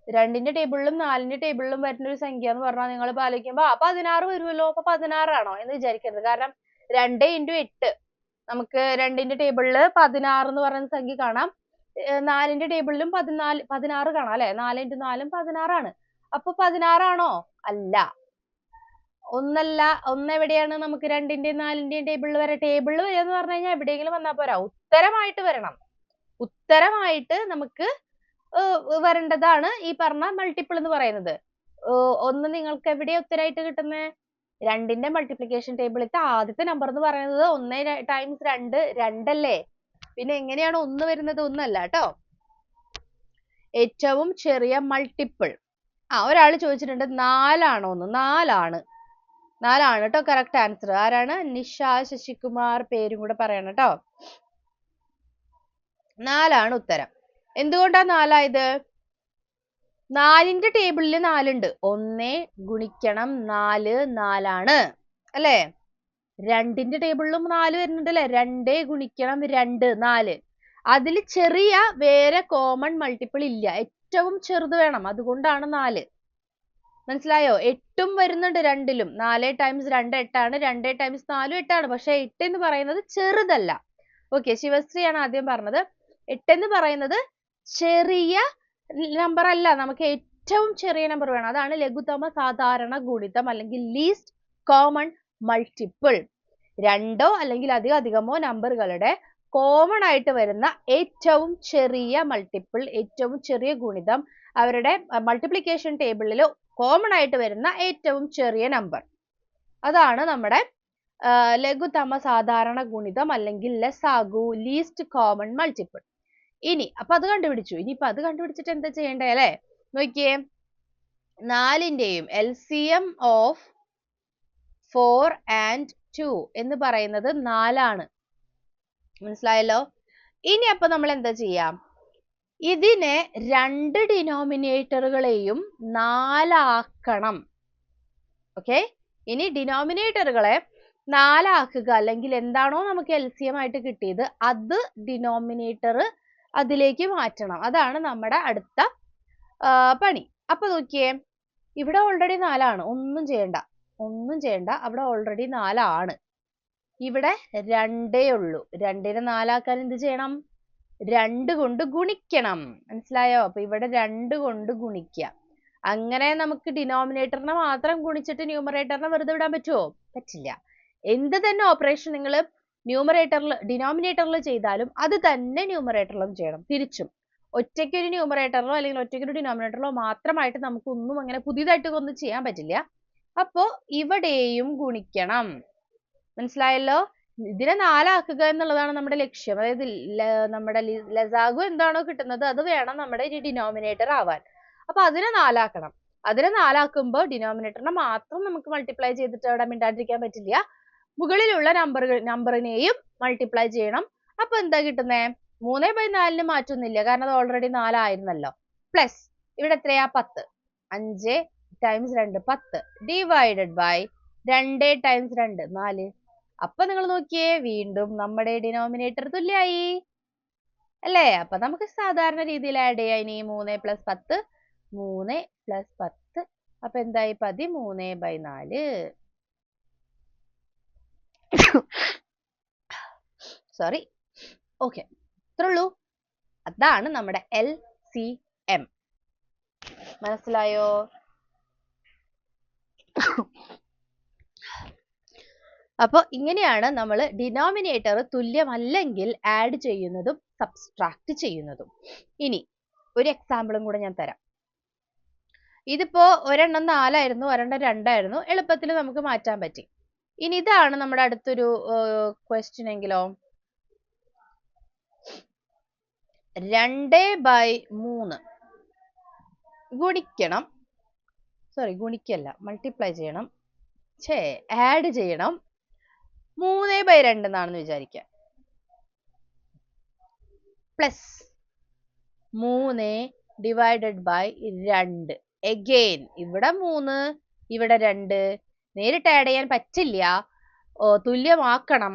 രണ്ടിന്റെ ടേബിളിലും നാലിന്റെ ടേബിളിലും വരുന്ന ഒരു സംഖ്യ എന്ന് പറഞ്ഞാൽ നിങ്ങൾ ആലോചിക്കുമ്പോൾ 16 വരുമല്ലോ, അപ്പൊ 16 ആണോ എന്ന് വിചാരിക്കരുത്. കാരണം 2 × 8 നമുക്ക് രണ്ടിന്റെ ടേബിളിൽ 16 എന്ന് പറയുന്ന സംഖ്യ കാണാം, നാലിന്റെ ടേബിളിലും 16 കാണാം അല്ലെ. 4 × 4 16 ആണ്. അപ്പൊ 16 ആണോ? അല്ല, ഒന്നല്ല. ഒന്ന് എവിടെയാണ് നമുക്ക് രണ്ടിന്റെയും നാലിന്റെയും ടേബിളിൽ ടേബിളിൽ വരിക എന്ന് പറഞ്ഞു കഴിഞ്ഞാൽ എവിടെയെങ്കിലും വന്നാൽ പോരാ, ഉത്തരമായിട്ട് വരണം. ഉത്തരമായിട്ട് നമുക്ക് വരേണ്ടതാണ് ഈ പറഞ്ഞ മൾട്ടിപ്പിൾ എന്ന് പറയുന്നത്. ഒന്ന് നിങ്ങൾക്ക് എവിടെയാ ഉത്തരമായിട്ട് കിട്ടുന്നത്? രണ്ടിന്റെ മൾട്ടിപ്ലിക്കേഷൻ ടേബിളിലത്തെ ആദ്യത്തെ നമ്പർ എന്ന് പറയുന്നത് 1 × 2 2 അല്ലേ. പിന്നെ എങ്ങനെയാണ് ഒന്ന് വരുന്നത്? ഒന്നല്ല കേട്ടോ. ഏറ്റവും ചെറിയ മൾട്ടിപ്പിൾ. ഒരാൾ ചോദിച്ചിട്ടുണ്ട് 4 ആണോ എന്ന്. 4 ആണ് കേട്ടോ കറക്റ്റ് ആൻസർ. ആരാണ്? നിഷ ശശികുമാർ, പേരും കൂടെ പറയണം കേട്ടോ. 4 ആണ് ഉത്തരം. എന്തുകൊണ്ടാ 4 ആയത്? 4ന്റെ ടേബിളിൽ 4 ഉണ്ട്. 1 ഗുണിക്കണം 4 4 ആണ് അല്ലേ. രണ്ടിന്റെ ടേബിളിലും 4 വരുന്നുണ്ട് അല്ലെ. 2 ഗുണിക്കണം 2 4. അതിൽ ചെറിയ വേറെ കോമൺ മൾട്ടിപ്പിൾ ഇല്ല, ഏറ്റവും ചെറുത് വേണം, അതുകൊണ്ടാണ് 4. മനസ്സിലായോ? 8ഉം വരുന്നുണ്ട് രണ്ടിലും. 4 × 2 8 ആണ്, 2 × 4 8 ആണ്. പക്ഷെ 8 എന്ന് പറയുന്നത് ചെറുതല്ല. ഓക്കെ, ശിവശ്രീ ആണ് ആദ്യം പറഞ്ഞത്. 8 എന്ന് പറയുന്നത് ചെറിയ നമ്പർ അല്ല, നമുക്ക് ഏറ്റവും ചെറിയ നമ്പർ വേണം. അതാണ് ലഘുത്തമ സാധാരണ ഗുണിതം അല്ലെങ്കിൽ ലീസ്റ്റ് കോമൺ മൾട്ടിപ്പിൾ. രണ്ടോ അല്ലെങ്കിൽ അധികമോ നമ്പറുകളുടെ കോമൺ ആയിട്ട് വരുന്ന ഏറ്റവും ചെറിയ മൾട്ടിപ്പിൾ, ഏറ്റവും ചെറിയ ഗുണിതം, അവരുടെ മൾട്ടിപ്ലിക്കേഷൻ ടേബിളിൽ കോമൺ ആയിട്ട് വരുന്ന ഏറ്റവും ചെറിയ നമ്പർ, അതാണ് നമ്മുടെ ലഘുത്തമ സാധാരണ ഗുണിതം അല്ലെങ്കിൽ ലസാഗു, ലീസ്റ്റ് കോമൺ മൾട്ടിപ്പിൾ. ഇനി അപ്പൊ അത് കണ്ടുപിടിച്ചു. ഇനിയിപ്പൊ അത് കണ്ടുപിടിച്ചിട്ട് എന്താ ചെയ്യണ്ടേ അല്ലെ? നോക്കിയേ, 4ന്റെയും LCM ഓഫ് 4 and 2 എന്ന് പറയുന്നത് 4 ആണ്. മനസ്സിലായല്ലോ? ഇനി അപ്പൊ നമ്മൾ എന്താ ചെയ്യാം? ഇതിനെ രണ്ട് ഡിനോമിനേറ്ററുകളെയും 4 ആക്കണം. ഓക്കെ, ഇനി ഡിനോമിനേറ്ററുകളെ 4 ആക്കുക, അല്ലെങ്കിൽ എന്താണോ നമുക്ക് LCM ആയിട്ട് കിട്ടിയത് അത് ഡിനോമിനേറ്റർ അതിലേക്ക് മാറ്റണം. അതാണ് നമ്മുടെ അടുത്ത പണി. അപ്പൊ നോക്കിയേ, ഇവിടെ ഓൾറെഡി 4 ആണ്, ഒന്നും ചെയ്യണ്ട, അവിടെ ഓൾറെഡി 4 ആണ്. ഇവിടെ 2 ഉള്ളൂ. 2നെ 4 ആക്കാൻ എന്ത് ചെയ്യണം? 2 കൊണ്ട് ഗുണിക്കണം. മനസ്സിലായോ? അപ്പൊ ഇവിടെ 2 കൊണ്ട് ഗുണിക്കുക. അങ്ങനെ നമുക്ക് ഡിനോമിനേറ്ററിനെ മാത്രം ഗുണിച്ചിട്ട് ന്യൂമറേറ്ററിനെ വെറുതെ വിടാൻ പറ്റുമോ? പറ്റില്ല. എന്ത് തന്നെ ഓപ്പറേഷൻ നിങ്ങൾ ഡിനോമിനേറ്ററിൽ ചെയ്താലും അത് തന്നെ ന്യൂമറേറ്ററിലും ചെയ്യണം. തിരിച്ചും ഒറ്റയ്ക്കൊരു ന്യൂമറേറ്ററിലോ അല്ലെങ്കിൽ ഒറ്റയ്ക്കൊരു ഡിനോമിനേറ്ററിലോ മാത്രമായിട്ട് നമുക്കൊന്നും അങ്ങനെ പുതിയതായിട്ട് ഒന്നും ചെയ്യാൻ പറ്റില്ല. അപ്പോ ഇവിടെയും ഗുണിക്കണം. മനസ്സിലായല്ലോ? ഇതിനെ 4 ആക്കുക എന്നുള്ളതാണ് നമ്മുടെ ലക്ഷ്യം. അതായത് നമ്മുടെ ലസാഗു എന്താണോ കിട്ടുന്നത് അത് വേണം നമ്മുടെ ഡിനോമിനേറ്റർ ആവാൻ. അപ്പൊ അതിനെ 4 ആക്കണം. അതിനെ 4 ആക്കുമ്പോൾ ഡിനോമിനേറ്ററിനെ മാത്രം നമുക്ക് മൾട്ടിപ്ലൈ ചെയ്തിട്ട് അവിടെ മിണ്ടാണ്ടിരിക്കാൻ പറ്റില്ല. മുകളിലുള്ള നമ്പറിനെയും മൾട്ടിപ്ലൈ ചെയ്യണം. അപ്പൊ എന്താ കിട്ടുന്നേ? 3/4 മാറ്റൊന്നുമില്ല, കാരണം അത് ഓൾറെഡി 4 ആയിരുന്നല്ലോ. പ്ലസ് ഇവിടെ എത്രയാ? 10. 5 × 2 10 ഡിവൈഡഡ് ബൈ 2 × 2 4. അപ്പൊ നിങ്ങൾ നോക്കിയേ, വീണ്ടും നമ്മുടെ ഡിനോമിനേറ്റർ തുല്യായി. അല്ലേ? അപ്പൊ നമുക്ക് സാധാരണ രീതിയിൽ ആഡ് ചെയ്യാം. ഇനി 3 + 10 3 + 10 അപ്പൊ എന്തായി? 13/4. സോറി. ഓക്കെ, ഇത്രേ ഉള്ളൂ. അതാണ് നമ്മുടെ LCM. മനസ്സിലായോ? അപ്പൊ ഇങ്ങനെയാണ് നമ്മൾ ഡിനോമിനേറ്റർ തുല്യമല്ലെങ്കിൽ ആഡ് ചെയ്യുന്നതും സബ്സ്ട്രാക്ട് ചെയ്യുന്നതും. ഇനി ഒരു എക്സാമ്പിളും കൂടെ ഞാൻ തരാം. ഇതിപ്പോ ഒരെണ്ണം 4 ആയിരുന്നു, ഒരെണ്ണം 2 ആയിരുന്നു. എളുപ്പത്തിൽ നമുക്ക് മാറ്റാൻ പറ്റി. ഇനി ഇതാണ് നമ്മുടെ അടുത്തൊരു ക്വസ്റ്റ്യൻ എങ്കിലോ, 2/3 ഗുണിക്കണം, സോറി ഗുണിക്കല്ല, മൾട്ടിപ്ലൈ ചെയ്യണം, ആഡ് ചെയ്യണം 3/2 എന്നാണെന്ന് വിചാരിക്കാം. പ്ലസ് 3/2. എഗെയിൻ ഇവിടെ 3 ഇവിടെ 2 നേരിട്ട് ആഡ് ചെയ്യാൻ പറ്റില്ല, തുല്യമാക്കണം.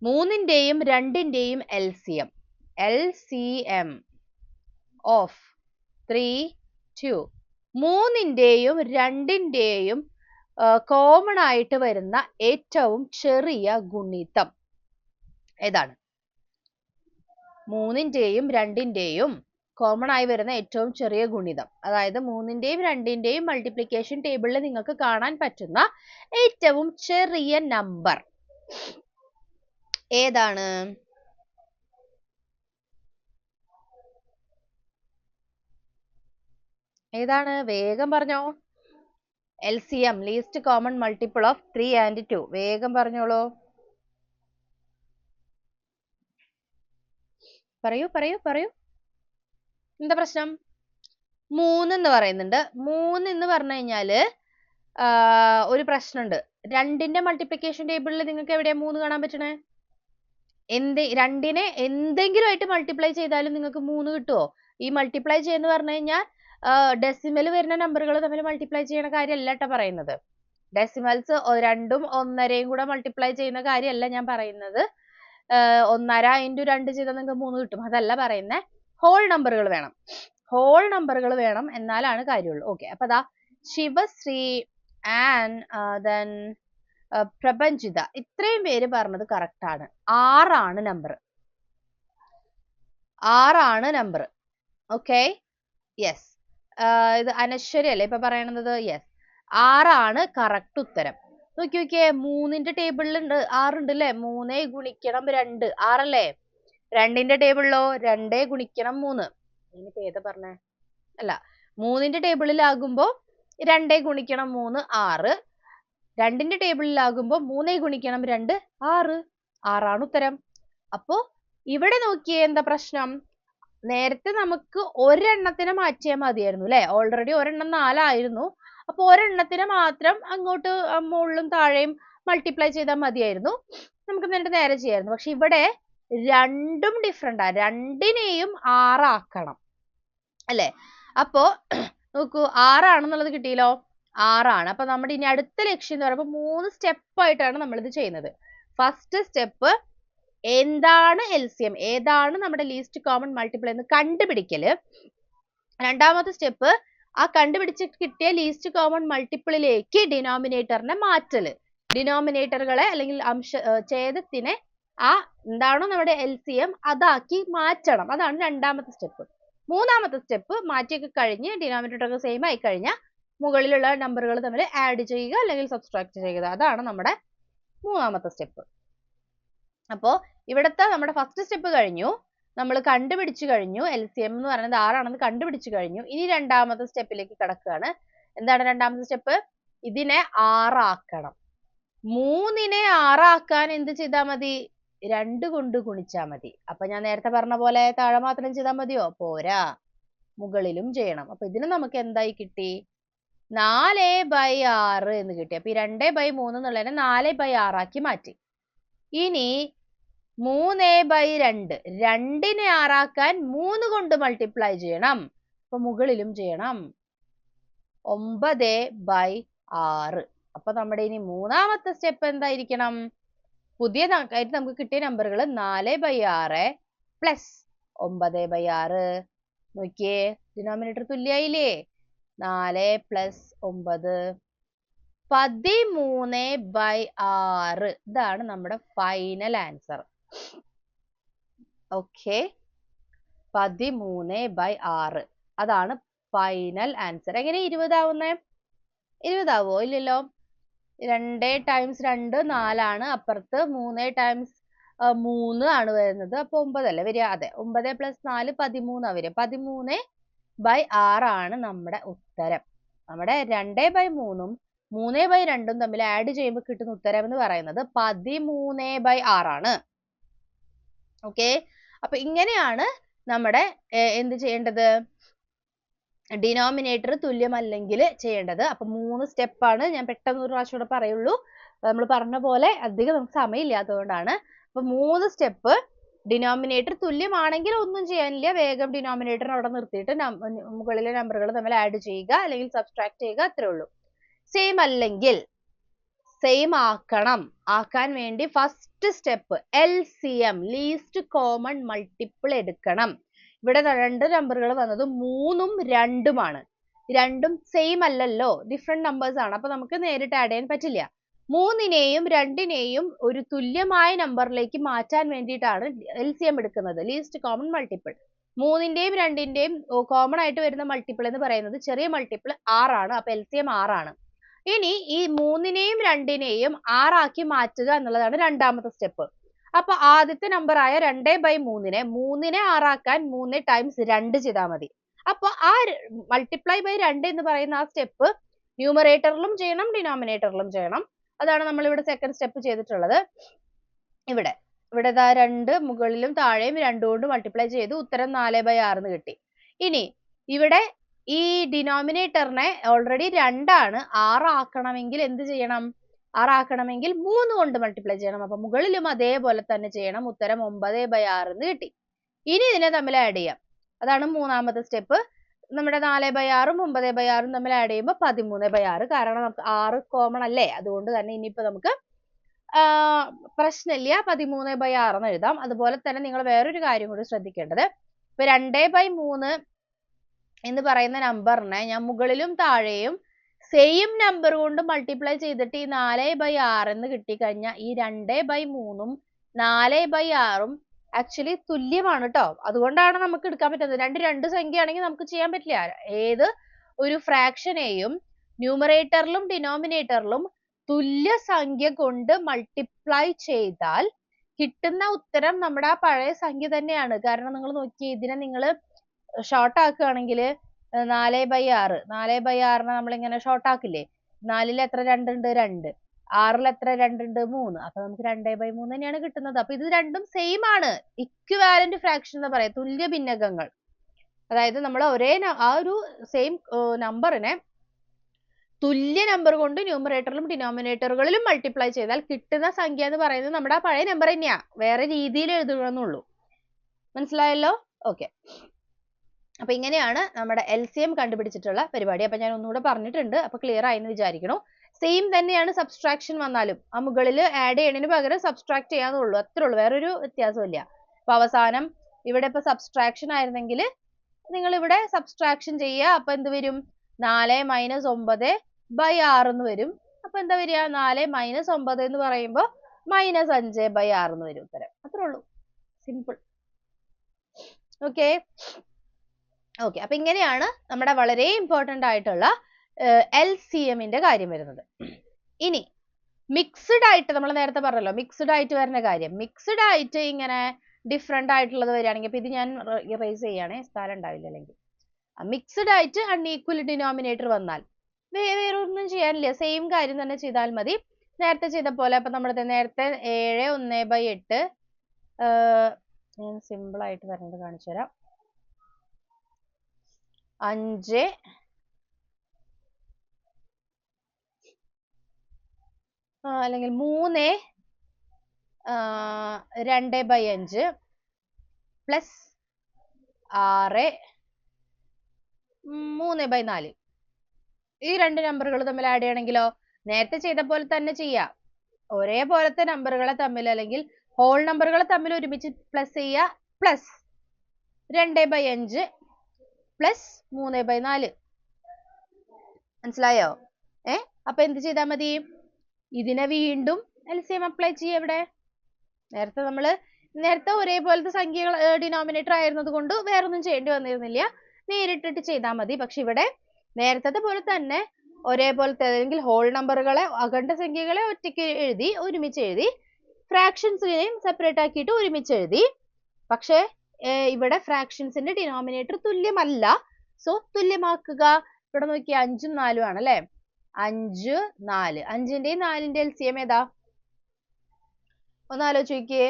3ന്റെയും 2ന്റെയും LCM ഓഫ് 3 2. 3ന്റെയും 2ന്റെയും കോമൺ ആയിട്ട് വരുന്ന ഏറ്റവും ചെറിയ ഗുണിതം ഏതാണ്? 3ന്റെയും 2ന്റെയും കോമൺ ആയി വരുന്ന ഏറ്റവും ചെറിയ ഗുണിതം, അതായത് 3ന്റെയും 2ന്റെയും മൾട്ടിപ്ലിക്കേഷൻ ടേബിളിൽ നിങ്ങൾക്ക് കാണാൻ പറ്റുന്ന ഏറ്റവും ചെറിയ നമ്പർ ഏതാണ്? ഏതാണ്? വേഗം പറഞ്ഞോ. LCM, least common multiple of 3 and 2. വേഗം പറഞ്ഞോളൂ. പറയൂ. എന്താ പ്രശ്നം? 3 എന്ന് പറയുന്നുണ്ട്. 3 എന്ന് പറഞ്ഞു കഴിഞ്ഞാല് ഒരു പ്രശ്നമുണ്ട്. 2ന്റെ മൾട്ടിപ്ലിക്കേഷൻ ടേബിളിൽ നിങ്ങൾക്ക് എവിടെയാ 3 കാണാൻ പറ്റണേ? 2നെ എന്തെങ്കിലും ആയിട്ട് മൾട്ടിപ്ലൈ ചെയ്താലും നിങ്ങൾക്ക് 3 കിട്ടുമോ? ഈ മൾട്ടിപ്ലൈ ചെയ്യുന്ന പറഞ്ഞു കഴിഞ്ഞാൽ ഡെസിമൽ വരുന്ന നമ്പറുകൾ തമ്മിൽ മൾട്ടിപ്ലൈ ചെയ്യുന്ന കാര്യമല്ല കേട്ടോ പറയുന്നത്. ഡെസിമൽസ് 2ഉം 1.5യും കൂടെ മൾട്ടിപ്ലൈ ചെയ്യുന്ന കാര്യമല്ല ഞാൻ പറയുന്നത്. 1.5 × 2 ചെയ്താൽ നിങ്ങൾക്ക് 3 കിട്ടും, അതല്ല പറയുന്നത്. ഹോൾ നമ്പറുകൾ വേണം, എന്നാലാണ് കാര്യമുള്ളൂ. ഓക്കെ, അപ്പൊ അതാ ശിവശ്രീ ആൻഡ് ദെൻ പ്രപഞ്ചിത, ഇത്രയും പേര് പറഞ്ഞത് കറക്റ്റ് ആണ്. 6 ആണ് നമ്പർ. Okay, yes. ഇത് അനശ്വരി അല്ലേ ഇപ്പൊ പറയണത്? യെസ്, 6 ആണ് കറക്റ്റ് ഉത്തരം. നോക്കിയേ, 3ന്റെ ടേബിളിൽ 6 ഉണ്ട് അല്ലേ? 3 ഗുണിക്കണം 2 6 അല്ലേ? 2ന്റെ ടേബിളിലോ 2 ഗുണിക്കണം 3. ഇനിയിപ്പോ ഏതാ പറഞ്ഞേ? അല്ല, 3ന്റെ ടേബിളിലാകുമ്പോ 2 ഗുണിക്കണം 3 6. 2ന്റെ ടേബിളിലാകുമ്പോ 3 ഗുണിക്കണം 2 6. 6 ആണ് ഉത്തരം. അപ്പോ ഇവിടെ നോക്കിയേ, എന്താ പ്രശ്നം? നേരത്തെ നമുക്ക് ഒരെണ്ണത്തിനെ മാറ്റിയാൽ മതിയായിരുന്നു അല്ലെ? ഓൾറെഡി ഒരെണ്ണം 4 ആയിരുന്നു. അപ്പൊ ഒരെണ്ണത്തിനെ മാത്രം അങ്ങോട്ട് മുകളിലും താഴെയും മൾട്ടിപ്ലൈ ചെയ്താൽ മതിയായിരുന്നു, നമുക്ക് എന്നിട്ട് നേരെ ചെയ്യായിരുന്നു. പക്ഷെ ഇവിടെ രണ്ടും ഡിഫറെന്റ് ആ, 2നെയും 6 ആക്കണം അല്ലെ? അപ്പോ നോക്കൂ, 6 ആണെന്നുള്ളത് കിട്ടിയല്ലോ. 6 ആണ്. അപ്പൊ നമ്മുടെ ഇനി അടുത്ത ലക്ഷ്യം എന്ന് പറയുമ്പോൾ 3 സ്റ്റെപ്പ് ആയിട്ടാണ് നമ്മൾ ഇത് ചെയ്യുന്നത്. ഫസ്റ്റ് സ്റ്റെപ്പ് എന്താണ് LCM, ഏതാണ് നമ്മുടെ ലീസ്റ്റ് കോമൺ മൾട്ടിപ്പിൾ എന്ന് കണ്ടുപിടിക്കല്. രണ്ടാമത്തെ സ്റ്റെപ്പ് ആ കണ്ടുപിടിച്ച് കിട്ടിയ ലീസ്റ്റ് കോമൺ മൾട്ടിപ്പിളിലേക്ക് ഡിനോമിനേറ്ററിനെ മാറ്റല്. ഡിനോമിനേറ്ററുകളെ അല്ലെങ്കിൽ ഛേദത്തിനെ ആ എന്താണോ നമ്മുടെ LCM അതാക്കി മാറ്റണം. അതാണ് രണ്ടാമത്തെ സ്റ്റെപ്പ്. മൂന്നാമത്തെ സ്റ്റെപ്പ് മാറ്റിയൊക്കെ കഴിഞ്ഞ് ഡിനോമിനേറ്റർ സെയിം ആയി കഴിഞ്ഞാൽ മുകളിലുള്ള നമ്പറുകൾ തമ്മിൽ ആഡ് ചെയ്യുക അല്ലെങ്കിൽ സബ്സ്ട്രാക്ട് ചെയ്യുക. അതാണ് നമ്മുടെ മൂന്നാമത്തെ സ്റ്റെപ്പ്. അപ്പോ ഇവിടുത്തെ നമ്മുടെ ഫസ്റ്റ് സ്റ്റെപ്പ് കഴിഞ്ഞു, നമ്മൾ കണ്ടുപിടിച്ചു കഴിഞ്ഞു. LCM എന്ന് പറയുന്നത് 6 ആണെന്ന് കണ്ടുപിടിച്ചു കഴിഞ്ഞു. ഇനി രണ്ടാമത്തെ സ്റ്റെപ്പിലേക്ക് കടക്കുകയാണ്. എന്താണ് രണ്ടാമത്തെ സ്റ്റെപ്പ്? ഇതിനെ 6 ആക്കണം. 3നെ 6 ആക്കാൻ എന്ത് ചെയ്താൽ മതി? 2 കൊണ്ട് ഗുണിച്ചാൽ മതി. അപ്പൊ ഞാൻ നേരത്തെ പറഞ്ഞ പോലെ താഴെ മാത്രം ചെയ്താൽ മതിയോ? പോരാ, മുകളിലും ചെയ്യണം. അപ്പൊ ഇതിന് നമുക്ക് എന്തായി കിട്ടി? 4/6 എന്ന് കിട്ടി. അപ്പൊ ഈ 2/3 എന്നുള്ളതിനെ 4/6 ആക്കി മാറ്റി. ഇനി 3/2, 2നെ 6 ആക്കാൻ 3 കൊണ്ട് മൾട്ടിപ്ലൈ ചെയ്യണം. അപ്പൊ മുകളിലും ചെയ്യണം. 9/6. അപ്പൊ നമ്മുടെ ഇനി മൂന്നാമത്തെ സ്റ്റെപ്പ് എന്തായിരിക്കണം? പുതിയതായിട്ട് നമുക്ക് കിട്ടിയ നമ്പറുകൾ 4/6 പ്ലസ് 9/6. നോക്കിയേ, ഡിനോമിനേറ്റർ തുല്യായില്ലേ? 4 + 9 13/6. ഇതാണ് നമ്മുടെ ഫൈനൽ ആൻസർ. ഓക്കെ, 13/6 അതാണ് ഫൈനൽ ആൻസർ. എങ്ങനെ 20 ആവുന്നേ? 20 ആവോ? ഇല്ലല്ലോ. 2 × 2 4 ആണ്. അപ്പുറത്ത് 3 × 3 ആണ് വരുന്നത്. അപ്പൊ 9 അല്ലേ വരിക? അതെ, 9 + 4 13 വരിക. 13/6 ആണ് നമ്മുടെ ഉത്തരം. നമ്മുടെ 2/3 3/2 തമ്മിൽ ആഡ് ചെയ്യുമ്പോൾ കിട്ടുന്ന ഉത്തരം എന്ന് പറയുന്നത് 13/6 ആണ്. ഓക്കെ, അപ്പൊ ഇങ്ങനെയാണ് നമ്മുടെ എന്ത് ചെയ്യേണ്ടത്? ഡിനോമിനേറ്റർ തുല്യമല്ലെങ്കിൽ ചെയ്യേണ്ടത്. അപ്പൊ 3 സ്റ്റെപ്പാണ്. ഞാൻ പെട്ടെന്ന് ഒരു പ്രാവശ്യം കൂടെ പറയുള്ളൂ. നമ്മൾ പറഞ്ഞ പോലെ അധികം നമുക്ക് സമയമില്ലാത്തതുകൊണ്ടാണ്. അപ്പൊ 3 സ്റ്റെപ്പ്. ഡിനോമിനേറ്റർ തുല്യമാണെങ്കിൽ ഒന്നും ചെയ്യാനില്ല, വേഗം ഡിനോമിനേറ്റർ അവിടെ നിർത്തിയിട്ട് മുകളിലെ നമ്പറുകൾ തമ്മിൽ ആഡ് ചെയ്യുക അല്ലെങ്കിൽ സബ്സ്ട്രാക്ട് ചെയ്യുക, അത്രേ ഉള്ളൂ. സെയിം അല്ലെങ്കിൽ സെയിം ആക്കാൻ വേണ്ടി first step LCM, least common multiple എടുക്കണം. ഇവിടെ 2 നമ്പറുകൾ വന്നത് 3ഉം 2ഉമാണ്. രണ്ടും സെയിം അല്ലല്ലോ, ഡിഫറെന്റ് നമ്പേഴ്സ് ആണ്. അപ്പൊ നമുക്ക് നേരിട്ട് ആഡ് ചെയ്യാൻ പറ്റില്ല. 3നെയും 2നെയും ഒരു തുല്യമായ നമ്പറിലേക്ക് മാറ്റാൻ വേണ്ടിയിട്ടാണ് LCM എടുക്കുന്നത്, ലീസ്റ്റ് കോമൺ മൾട്ടിപ്പിൾ. 3ന്റെയും 2ന്റെയും കോമൺ ആയിട്ട് വരുന്ന മൾട്ടിപ്പിൾ എന്ന് പറയുന്നത് ചെറിയ മൾട്ടിപ്പിൾ 6 ആണ്. അപ്പൊ LCM 6 ആണ്. ഇനി ഈ 3നെയും 2നെയും 6 ആക്കി മാറ്റുക എന്നുള്ളതാണ് രണ്ടാമത്തെ സ്റ്റെപ്പ്. അപ്പൊ ആദ്യത്തെ നമ്പർ ആയ 2/3നെ 3നെ 6 ആക്കാൻ 3 × 2 ചെയ്താൽ മതി. അപ്പൊ ആ മൾട്ടിപ്ലൈ ബൈ 2 എന്ന് പറയുന്ന ആ സ്റ്റെപ്പ് ന്യൂമറേറ്ററിലും ചെയ്യണം, ഡിനോമിനേറ്ററിലും ചെയ്യണം. അതാണ് നമ്മൾ ഇവിടെ സെക്കൻഡ് സ്റ്റെപ്പ് ചെയ്തിട്ടുള്ളത്. ഇവിടെ 2 മുകളിലും താഴെയും 2 കൊണ്ട് മൾട്ടിപ്ലൈ ചെയ്തു, ഉത്തരം 4/6 എന്ന് കിട്ടി. ഇനി ഇവിടെ ഈ ഡിനോമിനേറ്ററിനെ ഓൾറെഡി 2 ആണ്, 6 ആക്കണമെങ്കിൽ എന്ത് ചെയ്യണം? 6 ആക്കണമെങ്കിൽ 3 കൊണ്ട് മൾട്ടിപ്ലൈ ചെയ്യണം. അപ്പൊ മുകളിലും അതേപോലെ തന്നെ ചെയ്യണം, ഉത്തരം 9/6 എന്ന് കിട്ടി. ഇനി ഇതിനെ തമ്മിൽ ആഡ് ചെയ്യാം. അതാണ് മൂന്നാമത്തെ സ്റ്റെപ്പ്. നമ്മുടെ 4/6ഉം 9/6ഉം തമ്മിൽ ആഡ് ചെയ്യുമ്പോൾ 13/6. കാരണം നമുക്ക് 6 കോമൺ അല്ലേ, അതുകൊണ്ട് തന്നെ ഇനിയിപ്പോ നമുക്ക് പ്രശ്നമില്ല, 13/6 എന്ന് എഴുതാം. അതുപോലെ തന്നെ നിങ്ങൾ വേറൊരു കാര്യം കൂടി ശ്രദ്ധിക്കേണ്ടത്, ഇപ്പൊ 2/3 എന്ന് പറയുന്ന നമ്പറിനെ ഞാൻ മുകളിലും താഴെയും സെയിം നമ്പർ കൊണ്ട് മൾട്ടിപ്ലൈ ചെയ്തിട്ട് ഈ 4/6 എന്ന് കിട്ടിക്കഴിഞ്ഞാൽ ഈ 2/3ഉം 4/6ഉം ആക്ച്വലി തുല്യമാണ് കേട്ടോ. അതുകൊണ്ടാണ് നമുക്ക് എടുക്കാൻ പറ്റുന്നത്. രണ്ട് സംഖ്യ ആണെങ്കിൽ നമുക്ക് ചെയ്യാൻ പറ്റില്ല. ഏത് ഒരു ഫ്രാക്ഷനെയും ന്യൂമറേറ്ററിലും ഡിനോമിനേറ്ററിലും തുല്യ സംഖ്യ കൊണ്ട് മൾട്ടിപ്ലൈ ചെയ്താൽ കിട്ടുന്ന ഉത്തരം നമ്മുടെ ആ പഴയ സംഖ്യ തന്നെയാണ്. കാരണം നിങ്ങൾ നോക്കിയേ, ഇതിനെ നിങ്ങൾ ഷോർട്ട് ആക്കുകയാണെങ്കിൽ 4/6 നമ്മൾ ഇങ്ങനെ ഷോർട്ട് ആക്കില്ലേ? 4ൽ എത്ര 2 ഉണ്ട്? 2. 6ൽ എത്ര 2 ഉണ്ട്? 3. അപ്പൊ നമുക്ക് 2/3 തന്നെയാണ് കിട്ടുന്നത്. അപ്പൊ ഇത് രണ്ടും സെയിം ആണ്, ഇക്വിവാലന്റ് ഫ്രാക്ഷൻ എന്ന് പറയാം, തുല്യ ഭിന്നകങ്ങൾ. അതായത് നമ്മൾ ഒരേ ആ ഒരു സെയിം നമ്പറിനെ തുല്യ നമ്പർ കൊണ്ട് ന്യൂമറേറ്ററിലും ഡിനോമിനേറ്ററുകളിലും മൾട്ടിപ്ലൈ ചെയ്താൽ കിട്ടുന്ന സംഖ്യ എന്ന് പറയുന്നത് നമ്മുടെ ആ പഴയ നമ്പർ തന്നെയാ, വേറെ രീതിയിൽ എഴുതുകയെന്നുള്ളൂ. മനസ്സിലായല്ലോ? ഓക്കെ, അപ്പൊ ഇങ്ങനെയാണ് നമ്മുടെ LCM കണ്ടുപിടിച്ചിട്ടുള്ള പരിപാടി. അപ്പൊ ഞാൻ ഒന്നുകൂടെ പറഞ്ഞിട്ടുണ്ട്, അപ്പൊ ക്ലിയർ ആയെന്ന് വിചാരിക്കുന്നു. സെയിം തന്നെയാണ് സബ്സ്ട്രാക്ഷൻ വന്നാലും, ആ മുകളിൽ ആഡ് ചെയ്യണതിന് പകരം സബ്സ്ട്രാക്ട് ചെയ്യാന്നുള്ളൂ, അത്രേ ഉള്ളൂ, വേറൊരു വ്യത്യാസമില്ല. അപ്പൊ അവസാനം ഇവിടെ ഇപ്പൊ സബ്സ്ട്രാക്ഷൻ ആയിരുന്നെങ്കിൽ നിങ്ങൾ ഇവിടെ സബ്സ്ട്രാക്ഷൻ ചെയ്യുക. അപ്പൊ എന്ത് വരും? 4 - 9/6 എന്ന് വരും. അപ്പൊ എന്താ വരിക? 4 - 9 എന്ന് പറയുമ്പോൾ -5/6 എന്ന് വരും ഉത്തരം. അത്രേ ഉള്ളൂ, സിമ്പിൾ. ഓക്കെ, അപ്പൊ ഇങ്ങനെയാണ് നമ്മുടെ വളരെ ഇമ്പോർട്ടന്റ് ആയിട്ടുള്ള LCMന്റെ കാര്യം വരുന്നത്. ഇനി മിക്സ്ഡ് ആയിട്ട്, നമ്മൾ നേരത്തെ പറഞ്ഞല്ലോ മിക്സ്ഡ് ആയിട്ട് വരുന്ന കാര്യം. മിക്സ്ഡ് ആയിട്ട് ഇങ്ങനെ ഡിഫറെന്റ് ആയിട്ടുള്ളത് വരികയാണെങ്കിൽ, ഇപ്പൊ ഇത് ഞാൻ ഇറേസ് ചെയ്യുകയാണെ, സ്ഥലം ഉണ്ടാവില്ല അല്ലെങ്കിൽ. മിക്സ്ഡ് ആയിട്ട് അൺഈക്വൽ ഡിനോമിനേറ്റർ വന്നാൽ വേറെ ഒന്നും ചെയ്യാനില്ല, സെയിം കാര്യം തന്നെ ചെയ്താൽ മതി, നേരത്തെ ചെയ്ത പോലെ. അപ്പൊ നമ്മുടെ നേരത്തെ 7 1/8 ഞാൻ സിമ്പിൾ ആയിട്ട് വരുന്നത് കാണിച്ചു തരാം. 5 അല്ലെങ്കിൽ 3 2/5 പ്ലസ് 6 3/4. ഈ രണ്ട് നമ്പറുകൾ തമ്മിൽ ആഡ് ചെയ്യണമെങ്കിലോ നേരത്തെ ചെയ്ത പോലെ തന്നെ ചെയ്യാം. ഒരേപോലത്തെ നമ്പറുകളെ തമ്മിൽ അല്ലെങ്കിൽ ഹോൾ നമ്പറുകളെ തമ്മിൽ ഒരുമിച്ച് പ്ലസ് ചെയ്യുക, പ്ലസ് 2/5 പ്ലസ് 3/4. മനസ്സിലായോ? അപ്പൊ എന്ത് ചെയ്താൽ മതി? ഇതിനെ വീണ്ടും LCM അപ്ലൈ ചെയ്യുക. ഇവിടെ നേരത്തെ ഒരേപോലത്തെ സംഖ്യകൾ ഡിനോമിനേറ്റർ ആയിരുന്നത് കൊണ്ട് വേറൊന്നും ചെയ്യേണ്ടി വന്നിരുന്നില്ല, നേരിട്ടിട്ട് ചെയ്താൽ മതി. പക്ഷെ ഇവിടെ നേരത്തെ പോലെ തന്നെ ഒരേപോലത്തെ അല്ലെങ്കിൽ ഹോൾ നമ്പറുകളെ, അഖണ്ഡ സംഖ്യകളെ ഒറ്റയ്ക്ക് എഴുതി ഒരുമിച്ച് എഴുതി, ഫ്രാക്ഷൻസിനെയും സെപ്പറേറ്റ് ആക്കിയിട്ട് ഒരുമിച്ച് എഴുതി. പക്ഷെ ഇവിടെ ഫ്രാക്ഷൻസിന്റെ ഡിനോമിനേറ്റർ തുല്യമല്ല. സോ തുല്യമാക്കുക. ഇവിടെ നോക്കിയാൽ 5ഉം 4ഉം ആണ് അല്ലെ? 5, 4. 5ന്റെയും 4ന്റെയും LCM ഏതാ? ഒന്ന് ആലോചിച്ച് നോക്കിയേ.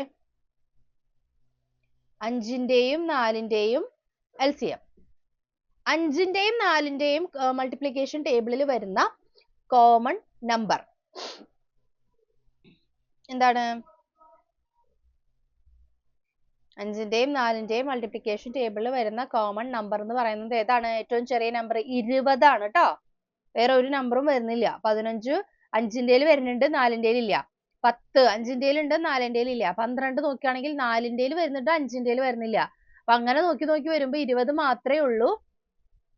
5ന്റെയും 4ന്റെയും LCM. 5ന്റെയും 4ന്റെയും മൾട്ടിപ്ലിക്കേഷൻ ടേബിളിൽ വരുന്ന കോമൺ നമ്പർ എന്താണ്? 5ന്റെയും 4ന്റെയും മൾട്ടിപ്ലിക്കേഷൻ ടേബിളിൽ വരുന്ന കോമൺ നമ്പർ എന്ന് പറയുന്നത് ഏതാണ്? ഏറ്റവും ചെറിയ നമ്പർ 20 ആണ് കേട്ടോ. വേറെ ഒരു നമ്പറും വരുന്നില്ല. 15 5ന്റെയിൽ വരുന്നുണ്ട്, 4ന്റെയിൽ ഇല്ല. 10 5ന്റെയിൽ ഉണ്ട്, 4ന്റെയിൽ ഇല്ല. 12 നോക്കുകയാണെങ്കിൽ 4ന്റെയിൽ വരുന്നുണ്ട്, 5ന്റെയിൽ വരുന്നില്ല. അപ്പൊ അങ്ങനെ നോക്കി വരുമ്പോ 20 മാത്രമേ ഉള്ളൂ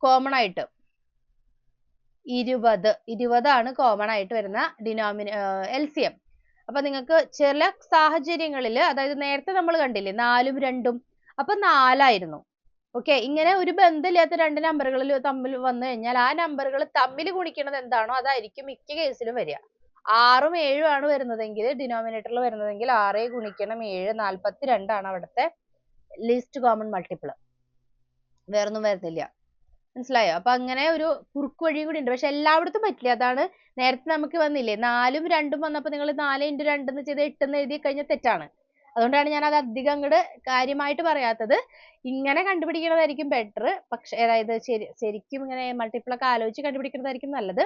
കോമൺ ആയിട്ട്. 20 ആണ് കോമൺ ആയിട്ട് വരുന്ന LCM. അപ്പൊ നിങ്ങൾക്ക് ചില സാഹചര്യങ്ങളിൽ, അതായത് നേരത്തെ നമ്മൾ കണ്ടില്ലേ 4ഉം 2ഉം, അപ്പൊ 4 ആയിരുന്നു. ഓക്കെ, ഇങ്ങനെ ഒരു ബന്ധമില്ലാത്ത രണ്ട് നമ്പറുകൾ തമ്മിൽ വന്നു കഴിഞ്ഞാൽ ആ നമ്പറുകൾ തമ്മിൽ ഗുണിക്കുന്നത് എന്താണോ അതായിരിക്കും മിക്ക കേസിലും വരിക. 6ഉം 7ഉം ആണ് വരുന്നതെങ്കിൽ, ഡിനോമിനേറ്ററിൽ വരുന്നതെങ്കിൽ 6 ഗുണിക്കണം 7 42 ആണ് അവിടുത്തെ ലീസ്റ്റ് കോമൺ മൾട്ടിപ്പിൾ. വേറൊന്നും വരുന്നില്ല. മനസ്സിലായോ? അപ്പൊ അങ്ങനെ ഒരു കുറുക്ക് വഴിയും കൂടി ഉണ്ട്. പക്ഷെ എല്ലായിടത്തും പറ്റില്ല. അതാണ് നേരത്തെ നമുക്ക് വന്നില്ലേ 4ഉം 2ഉം വന്നപ്പോൾ നിങ്ങൾ 4 × 2 എന്ന് ചെയ്ത് 8 എന്ന് എഴുതി കഴിഞ്ഞാൽ തെറ്റാണ്. അതുകൊണ്ടാണ് ഞാൻ അത് അധികം അങ്ങോട്ട് കാര്യമായിട്ട് പറയാത്തത്. ഇങ്ങനെ കണ്ടുപിടിക്കുന്നതായിരിക്കും ബെറ്റർ. പക്ഷെ അതായത് ശരിക്കും ഇങ്ങനെ മൾട്ടിപ്പിൾ ഒക്കെ ആലോചിച്ച് കണ്ടുപിടിക്കുന്നതായിരിക്കും നല്ലത്.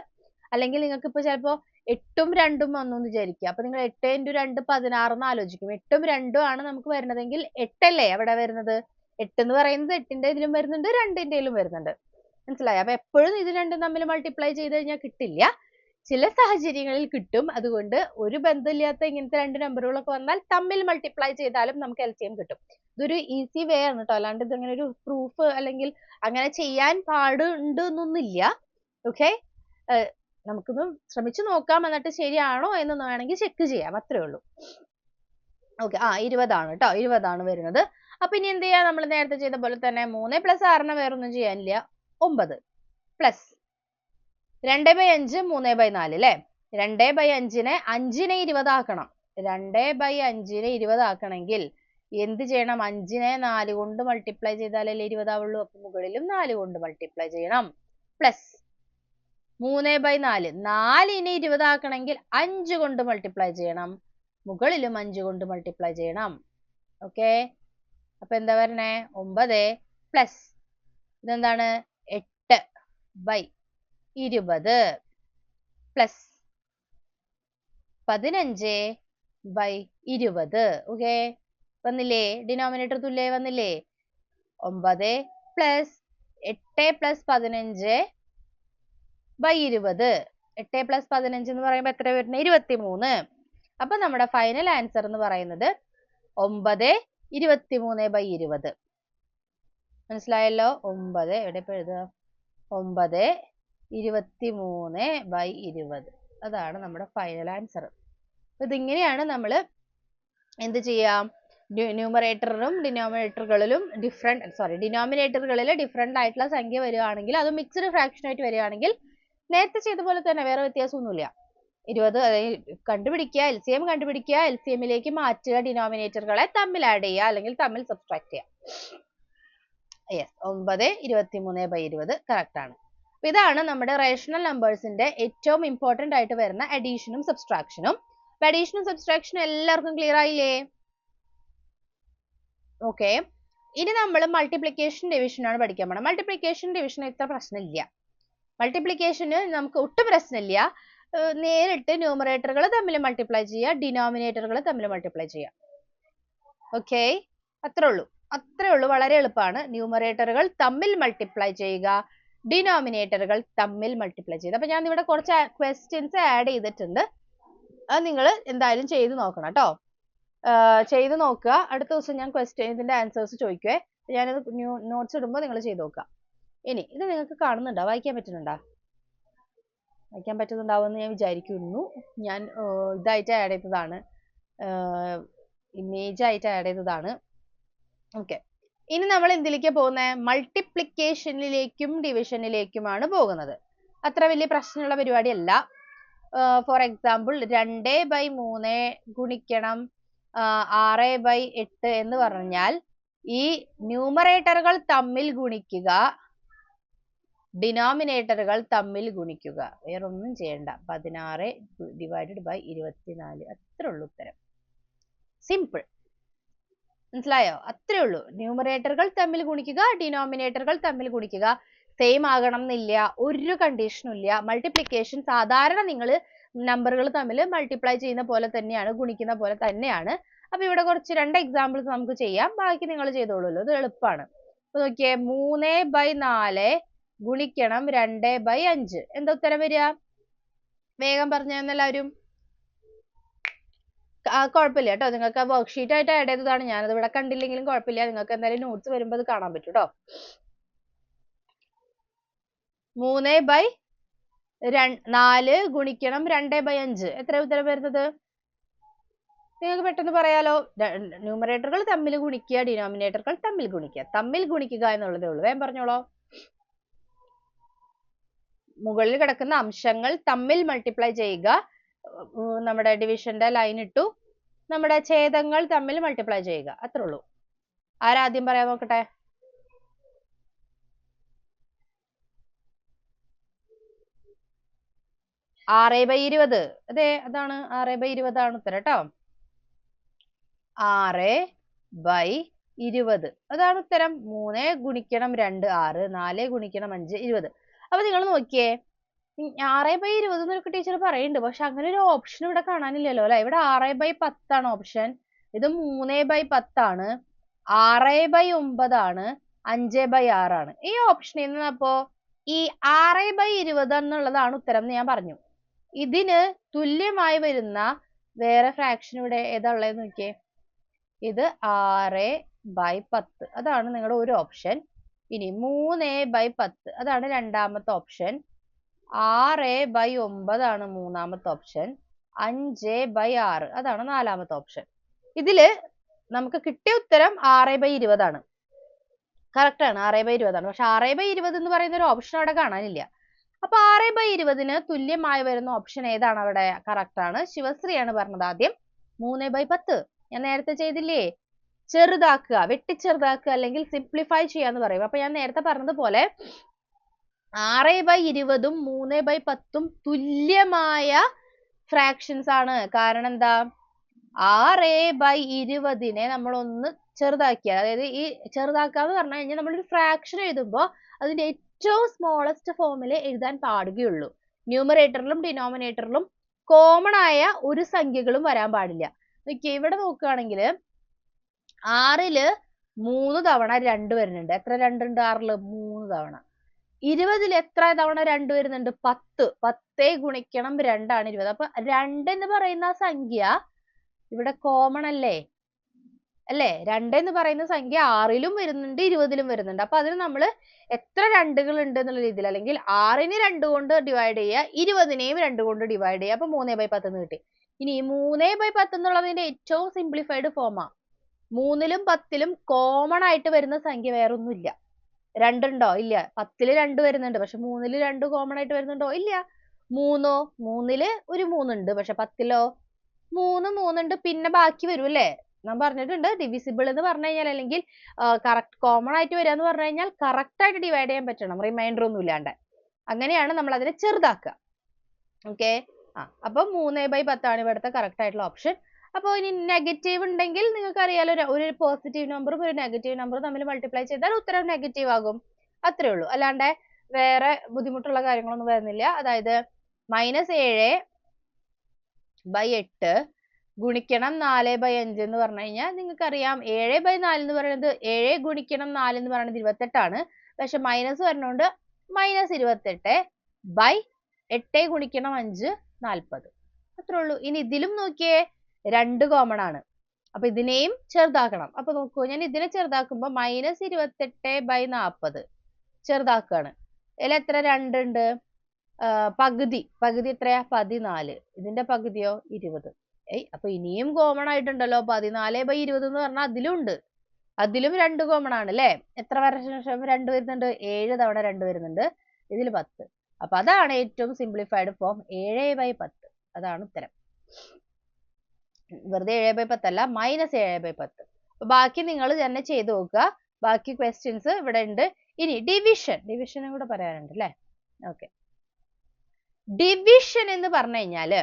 അല്ലെങ്കിൽ നിങ്ങൾക്ക് ഇപ്പൊ ചിലപ്പോ 8ഉം 2ഉം വന്നു എന്ന് വിചാരിക്കുക. അപ്പൊ നിങ്ങൾ 8 × 2 16 എന്ന് ആലോചിക്കും. 8ഉം 2ഉം ആണ് നമുക്ക് വരുന്നതെങ്കിൽ 8 അല്ലേ അവിടെ വരുന്നത്? 8 എന്ന് പറയുന്നത് 8ന്റെ ഇതിലും വരുന്നുണ്ട്, 2ന്റെയിലും വരുന്നുണ്ട്. മനസ്സിലായോ? അപ്പൊ എപ്പോഴും ഇത് രണ്ടും തമ്മിൽ മൾട്ടിപ്ലൈ ചെയ്ത് കഴിഞ്ഞാൽ കിട്ടില്ല. ചില സാഹചര്യങ്ങളിൽ കിട്ടും. അതുകൊണ്ട് ഒരു ബന്ധമില്ലാത്ത ഇങ്ങനത്തെ രണ്ട് നമ്പറുകളൊക്കെ വന്നാൽ തമ്മിൽ മൾട്ടിപ്ലൈ ചെയ്താലും നമുക്ക് LCM കിട്ടും. ഇതൊരു ഈസി വേ ആണ് കേട്ടോ. അല്ലാണ്ട് ഇതങ്ങനെ ഒരു പ്രൂഫ് അല്ലെങ്കിൽ അങ്ങനെ ചെയ്യാൻ പാടുണ്ട് എന്നൊന്നുമില്ല. ഓക്കെ, നമുക്കൊന്ന് ശ്രമിച്ചു നോക്കാം. എന്നിട്ട് ശരിയാണോ എന്നൊന്ന് വേണമെങ്കിൽ ചെക്ക് ചെയ്യാം. അത്രേ ഉള്ളൂ. ഓക്കെ, 20 ആണ് കേട്ടോ. 20 ആണ് വരുന്നത്. അപ്പൊ ഇനി എന്ത് ചെയ്യാം? നമ്മൾ നേരത്തെ ചെയ്ത പോലെ തന്നെ 3 + 6 വേറൊന്നും ചെയ്യാനില്ല. 9 പ്ലസ് 2/5 3/4 അല്ലേ? 2/5നെ 5നെ 20 ആക്കണം. 2/5നെ 20 ആക്കണമെങ്കിൽ എന്ത് ചെയ്യണം? 5നെ 4 കൊണ്ട് മൾട്ടിപ്ലൈ ചെയ്താലല്ലേ 20 ആവുള്ളൂ. അപ്പൊ മുകളിലും 4 കൊണ്ട് മൾട്ടിപ്ലൈ ചെയ്യണം. പ്ലസ് 3/4, 4നെ 20 ആക്കണമെങ്കിൽ 5 കൊണ്ട് മൾട്ടിപ്ലൈ ചെയ്യണം. മുകളിലും 5 കൊണ്ട് മൾട്ടിപ്ലൈ ചെയ്യണം. ഓക്കെ, അപ്പൊ എന്താ വരണേ? 9 പ്ലസ് ഇതെന്താണ്? 8/20 പ്ലസ് 15/20. ഓക്കെ, വന്നില്ലേ? ഡിനോമിനേറ്റർ തുല്യമായി വന്നില്ലേ? 9 പ്ലസ് 8 പ്ലസ് 15/20. 8 പ്ലസ് 15 എന്ന് പറയുമ്പോൾ എത്ര വരുന്നത്? 23. അപ്പൊ നമ്മുടെ ഫൈനൽ ആൻസർ എന്ന് പറയുന്നത് 9 23/20. മനസ്സിലായല്ലോ? 9 എവിടെ ഇപ്പൊ എഴുതുക? 9 23/20. അതാണ് നമ്മുടെ ഫൈനൽ ആൻസർ. അപ്പൊ ഇതിങ്ങനെയാണ് നമ്മൾ എന്ത് ചെയ്യാം? ന്യൂമറേറ്ററിലും ഡിനോമിനേറ്ററുകളിലും ഡിനോമിനേറ്ററുകളിൽ ഡിഫറെന്റ് ആയിട്ടുള്ള സംഖ്യ വരികയാണെങ്കിൽ, അത് മിക്സ്ഡ് ഫ്രാക്ഷൻ ആയിട്ട് വരികയാണെങ്കിൽ നേരത്തെ ചെയ്ത പോലെ തന്നെ വേറെ വ്യത്യാസമൊന്നുമില്ല. 20 കണ്ടുപിടിക്കുക, LCM കണ്ടുപിടിക്കുക, LCMലേക്ക് മാറ്റുക, ഡിനോമിനേറ്ററുകളെ തമ്മിൽ ആഡ് ചെയ്യുക അല്ലെങ്കിൽ തമ്മിൽ സബ്ട്രാക്ട് ചെയ്യുക. യെസ്, 9 23/20 കറക്റ്റ് ആണ്. അപ്പൊ ഇതാണ് നമ്മുടെ റേഷണൽ നമ്പേഴ്സിന്റെ ഏറ്റവും ഇമ്പോർട്ടന്റ് ആയിട്ട് വരുന്ന അഡീഷനും സബ്ട്രാക്ഷനും. അപ്പൊ അഡീഷനും സബ്ട്രാക്ഷനും എല്ലാവർക്കും ക്ലിയർ ആയില്ലേ? ഓക്കെ, ഇനി നമ്മൾ മൾട്ടിപ്ലിക്കേഷൻ ഡിവിഷൻ ആണ് പഠിക്കാൻ പോണത്. മൾട്ടിപ്ലിക്കേഷൻ ഡിവിഷൻ ഇത്ര പ്രശ്നമില്ല. മൾട്ടിപ്ലിക്കേഷന് നമുക്ക് ഒട്ടും പ്രശ്നമില്ല. നേരിട്ട് ന്യൂമറേറ്ററുകൾ തമ്മിൽ മൾട്ടിപ്ലൈ ചെയ്യുക, ഡിനോമിനേറ്ററുകൾ തമ്മിൽ മൾട്ടിപ്ലൈ ചെയ്യുക. ഓക്കെ, അത്രേ ഉള്ളൂ. വളരെ എളുപ്പമാണ്. ന്യൂമറേറ്ററുകൾ തമ്മിൽ മൾട്ടിപ്ലൈ ചെയ്യുക, ഡിനോമിനേറ്ററുകൾ തമ്മിൽ മൾട്ടിപ്ലൈ ചെയ്യുക. അപ്പൊ ഞാൻ ഇവിടെ കുറച്ച് ക്വസ്റ്റ്യൻസ് ആഡ് ചെയ്തിട്ടുണ്ട്. അത് നിങ്ങൾ എന്തായാലും ചെയ്ത് നോക്കണം കേട്ടോ. ചെയ്ത് നോക്കുക. അടുത്ത ദിവസം ഞാൻ ഇതിന്റെ ആൻസേഴ്സ് ചോദിക്കുവേ. ഞാനത് നോട്ട്സ് ഇടുമ്പോൾ നിങ്ങൾ ചെയ്ത് നോക്കുക. ഇനി ഇത് നിങ്ങൾക്ക് കാണുന്നുണ്ടോ, വായിക്കാൻ പറ്റുന്നുണ്ടോ? വായിക്കാൻ പറ്റുന്നുണ്ടാവുമെന്ന് ഞാൻ വിചാരിക്കുന്നു. ഞാൻ ഇതായിട്ട് ആഡ് ചെയ്തതാണ്, ഇമേജ് ആയിട്ട് ആഡ് ചെയ്തതാണ്. ഓക്കെ, ഇനി നമ്മൾ എന്തിലേക്ക് പോകുന്നത്? മൾട്ടിപ്ലിക്കേഷനിലേക്കും ഡിവിഷനിലേക്കുമാണ് പോകുന്നത്. അത്ര വലിയ പ്രശ്നമുള്ള പരിപാടിയല്ല. ഫോർ എക്സാമ്പിൾ 2/3 ഗുണിക്കണം 6/8 എന്ന് പറഞ്ഞാൽ ഈ ന്യൂമറേറ്ററുകൾ തമ്മിൽ ഗുണിക്കുക, ഡിനോമിനേറ്ററുകൾ തമ്മിൽ ഗുണിക്കുക, വേറൊന്നും ചെയ്യണ്ട. 16 ഡിവൈഡഡ് ബൈ 24, അത്രേ ഉള്ളൂ ഉത്തരം. സിമ്പിൾ, മനസ്സിലായോ? അത്രേ ഉള്ളൂ. ന്യൂമറേറ്ററുകൾ തമ്മിൽ ഗുണിക്കുക, ഡിനോമിനേറ്ററുകൾ തമ്മിൽ ഗുണിക്കുക. സെയിം ആകണം എന്നില്ല, ഒരു കണ്ടീഷനും ഇല്ല. മൾട്ടിപ്ലിക്കേഷൻ സാധാരണ നിങ്ങൾ നമ്പറുകൾ തമ്മിൽ മൾട്ടിപ്ലൈ ചെയ്യുന്ന പോലെ തന്നെയാണ്, ഗുണിക്കുന്ന പോലെ തന്നെയാണ്. അപ്പൊ ഇവിടെ കുറച്ച് 2 എക്സാമ്പിൾസ് നമുക്ക് ചെയ്യാം, ബാക്കി നിങ്ങൾ ചെയ്തോളൂല്ലോ, ഇത് എളുപ്പമാണ്. അപ്പൊ നോക്കിയേ, 3/4 ഗുണിക്കണം 2/5, എന്താ ഉത്തരം വരിക? വേഗം പറഞ്ഞെല്ലാവരും. കുഴപ്പമില്ല കേട്ടോ, നിങ്ങൾക്ക് വർക്ക്ഷീറ്റ് ആയിട്ട് ആഡ് ചെയ്തതാണ്, ഞാനത് ഇവിടെ കണ്ടില്ലെങ്കിലും കുഴപ്പമില്ല, നിങ്ങൾക്ക് എന്തായാലും നോട്ട്സ് വരുമ്പോൾ അത് കാണാൻ പറ്റും കേട്ടോ. 3/4 ഗുണിക്കണം 2/5, എത്ര ഉത്തരം വരുന്നത്? നിങ്ങൾക്ക് പെട്ടെന്ന് പറയാലോ. ന്യൂമറേറ്ററുകൾ തമ്മിൽ ഗുണിക്കുക, ഡിനോമിനേറ്ററുകൾ തമ്മിൽ ഗുണിക്കുക. തമ്മിൽ ഗുണിക്കുക എന്നുള്ളതേ ഉള്ളൂ, വേഗം പറഞ്ഞോളൂ. മുകളിൽ കിടക്കുന്ന അംശങ്ങൾ തമ്മിൽ മൾട്ടിപ്ലൈ ചെയ്യുക, നമ്മുടെ ഡിവിഷന്റെ ലൈൻ ഇട്ടു, നമ്മുടെ ഛേദങ്ങൾ തമ്മിൽ മൾട്ടിപ്ലൈ ചെയ്യുക, അത്രേ ഉള്ളൂ. ആരാദ്യം പറയാൻ നോക്കട്ടെ? ആറ് ബൈ 20, അതെ അതാണ് 6/20 ആണ് ഉത്തരം കേട്ടോ. 6/20 അതാണ് ഉത്തരം. 3 ഗുണിക്കണം 2 6, 4 ഗുണിക്കണം 5 20. അപ്പൊ നിങ്ങൾ നോക്കിയേ, 6/20 എന്നൊക്കെ ടീച്ചർ പറയുന്നുണ്ട്, പക്ഷെ അങ്ങനെ ഒരു ഓപ്ഷൻ ഇവിടെ കാണാനില്ലല്ലോ അല്ലെ. ഇവിടെ 6/10 ആണ് ഓപ്ഷൻ, ഇത് 3/10 ആണ്, 6/9 ആണ്, 5/6 ആണ്. ഈ ഓപ്ഷനിൽ നിന്ന് അപ്പോ ഈ 6/20 എന്നുള്ളതാണ് ഉത്തരം എന്ന് ഞാൻ പറഞ്ഞു. ഇതിന് തുല്യമായി വരുന്ന വേറെ ഫ്രാക്ഷൻ ഇവിടെ ഏതാ ഉള്ളതെന്ന് നോക്കിയേ, ഇത് 6/10, അതാണ് നിങ്ങളുടെ ഒരു ഓപ്ഷൻ. ഇനി 3/10 അതാണ് രണ്ടാമത്തെ ഓപ്ഷൻ, 6/9 ആണ് മൂന്നാമത്തെ ഓപ്ഷൻ, 5/6 അതാണ് നാലാമത്തെ ഓപ്ഷൻ. ഇതില് നമുക്ക് കിട്ടിയ ഉത്തരം 6/20 ആണ്, കറക്റ്റ് ആണ്, 6/20 ആണ്. പക്ഷെ 6/20 എന്ന് പറയുന്ന ഒരു ഓപ്ഷൻ അവിടെ കാണാനില്ല. അപ്പൊ 6/20 തുല്യമായി വരുന്ന ഓപ്ഷൻ ഏതാണ് അവിടെ? കറക്റ്റ് ആണ്, ശിവശ്രീയാണ് പറഞ്ഞത് ആദ്യം 3/10. ഞാൻ നേരത്തെ ചെയ്തില്ലേ, ചെറുതാക്കുക, വെട്ടിച്ചെറുതാക്കുക, അല്ലെങ്കിൽ സിംപ്ലിഫൈ ചെയ്യാന്ന് പറയും. അപ്പൊ ഞാൻ നേരത്തെ പറഞ്ഞതുപോലെ 6/20 3/10 തുല്യമായ ഫ്രാക്ഷൻസ് ആണ്. കാരണം എന്താ? 6/20 നമ്മൾ ഒന്ന് ചെറുതാക്കിയ, അതായത് ഈ ചെറുതാക്കുക എന്ന് പറഞ്ഞു കഴിഞ്ഞാൽ നമ്മളൊരു ഫ്രാക്ഷൻ എഴുതുമ്പോൾ അതിന്റെ ഏറ്റവും സ്മോളസ്റ്റ് ഫോമിൽ എഴുതാൻ പാടുകയുള്ളൂ. ന്യൂമറേറ്ററിലും ഡിനോമിനേറ്ററിലും കോമൺ ആയ ഒരു സംഖ്യകളും വരാൻ പാടില്ല. ഇവിടെ നോക്കുകയാണെങ്കിൽ 6-ല് 3 തവണ 2 വരുന്നുണ്ട്. എത്ര 2 ഉണ്ട് 6-ല്? 3 തവണ. 20-ൽ എത്ര തവണ 2 വരുന്നുണ്ട്? 10. 10 ഗുണിക്കണം 2 ആണ് 20. അപ്പൊ 2 എന്ന് പറയുന്ന സംഖ്യ ഇവിടെ കോമൺ അല്ലേ? 2 എന്ന് പറയുന്ന സംഖ്യ 6-ലും വരുന്നുണ്ട് 20-ലും വരുന്നുണ്ട്. അപ്പൊ അതിന് നമ്മൾ എത്ര 2കൾ ഉണ്ട് എന്നുള്ള രീതിയിൽ, അല്ലെങ്കിൽ 6-നെ 2 കൊണ്ട് ഡിവൈഡ് ചെയ്യുക, 20-നെയും 2 കൊണ്ട് ഡിവൈഡ് ചെയ്യുക, അപ്പൊ 3/10 എന്ന് കിട്ടി. ഇനി 3/10 എന്നുള്ളതിന്റെ ഏറ്റവും സിംപ്ലിഫൈഡ് ഫോമാ. 3-ലും 10-ലും കോമൺ ആയിട്ട് വരുന്ന സംഖ്യ വേറെ ഒന്നുമില്ല. 2 ഉണ്ടോ? ഇല്ല. 10-ല് 2 വരുന്നുണ്ട്, പക്ഷെ 3-ല് 2 കോമൺ ആയിട്ട് വരുന്നുണ്ടോ? ഇല്ല. 3-ഓ? 3-ല് ഒരു 3 ഉണ്ട്, പക്ഷെ 10-ലോ 3 ഉണ്ട്, പിന്നെ ബാക്കി വരും അല്ലേ? ഞാൻ പറഞ്ഞിട്ടുണ്ട്, ഡിവിസിബിൾ എന്ന് പറഞ്ഞു കഴിഞ്ഞാൽ, അല്ലെങ്കിൽ കറക്റ്റ് കോമൺ ആയിട്ട് വരിക എന്ന് പറഞ്ഞു കഴിഞ്ഞാൽ കറക്റ്റ് ആയിട്ട് ഡിവൈഡ് ചെയ്യാൻ പറ്റണം, റിമൈൻഡർ ഒന്നും ഇല്ലാണ്ട്. അങ്ങനെയാണ് നമ്മൾ അതിനെ ചെറുതാക്കുക. ഓക്കെ, അപ്പൊ 3/10 ആണ് ഇവിടുത്തെ കറക്റ്റ് ആയിട്ടുള്ള ഓപ്ഷൻ. അപ്പോൾ ഇനി നെഗറ്റീവ് ഉണ്ടെങ്കിൽ നിങ്ങൾക്ക് അറിയാലോ, ഒരു പോസിറ്റീവ് നമ്പറും ഒരു നെഗറ്റീവ് നമ്പറും തമ്മിൽ മൾട്ടിപ്ലൈ ചെയ്താൽ ഉത്തരം നെഗറ്റീവ് ആകും, അത്രേ ഉള്ളൂ. അല്ലാണ്ട് വേറെ ബുദ്ധിമുട്ടുള്ള കാര്യങ്ങളൊന്നും വരുന്നില്ല. അതായത് -7/8 ഗുണിക്കണം 4/5 എന്ന് പറഞ്ഞു കഴിഞ്ഞാൽ നിങ്ങൾക്കറിയാം, 7/4 എന്ന് പറയുന്നത് 7 ഗുണിക്കണം 4 എന്ന് പറയുന്നത് 28 ആണ്. പക്ഷെ മൈനസ് വരുന്നോണ്ട് -28/8 ഗുണിക്കണം 5 40, അത്രേ ഉള്ളൂ. ഇനി ഇതിലും നോക്കിയേ, 2 കോമൺ ആണ്. അപ്പൊ ഇതിനെയും ചെറുതാക്കണം. അപ്പൊ നോക്കൂ, ഞാൻ ഇതിനെ ചെറുതാക്കുമ്പോ -28/40 ചെറുതാക്കുകയാണ്. ഇതിൽ എത്ര 2 ഉണ്ട്? പകുതി എത്രയാ? 14. ഇതിന്റെ പകുതിയോ? 20. അപ്പൊ ഇനിയും കോമൺ ആയിട്ടുണ്ടല്ലോ. 14/20 എന്ന് പറഞ്ഞാൽ അതിലും ഉണ്ട്. അതിലും 2 കോമൺ ആണ് അല്ലേ? എത്ര വർഷം 2 വരുന്നുണ്ട്? 7 തവണ 2 വരുന്നുണ്ട്. ഇതിൽ 10. അപ്പൊ അതാണ് ഏറ്റവും സിംപ്ലിഫൈഡ് ഫോം, 7/10. അതാണ് ഉത്തരം. വെറുതെ 7/10 അല്ല, -7/10. അപ്പൊ ബാക്കി നിങ്ങൾ തന്നെ ചെയ്ത് നോക്കുക. ബാക്കി ക്വസ്റ്റ്യൻസ് ഇവിടെ ഉണ്ട്. ഇനി ഡിവിഷനും കൂടെ പറയാനുണ്ട് അല്ലേ? ഓക്കെ, ഡിവിഷൻ എന്ന് പറഞ്ഞു കഴിഞ്ഞാല്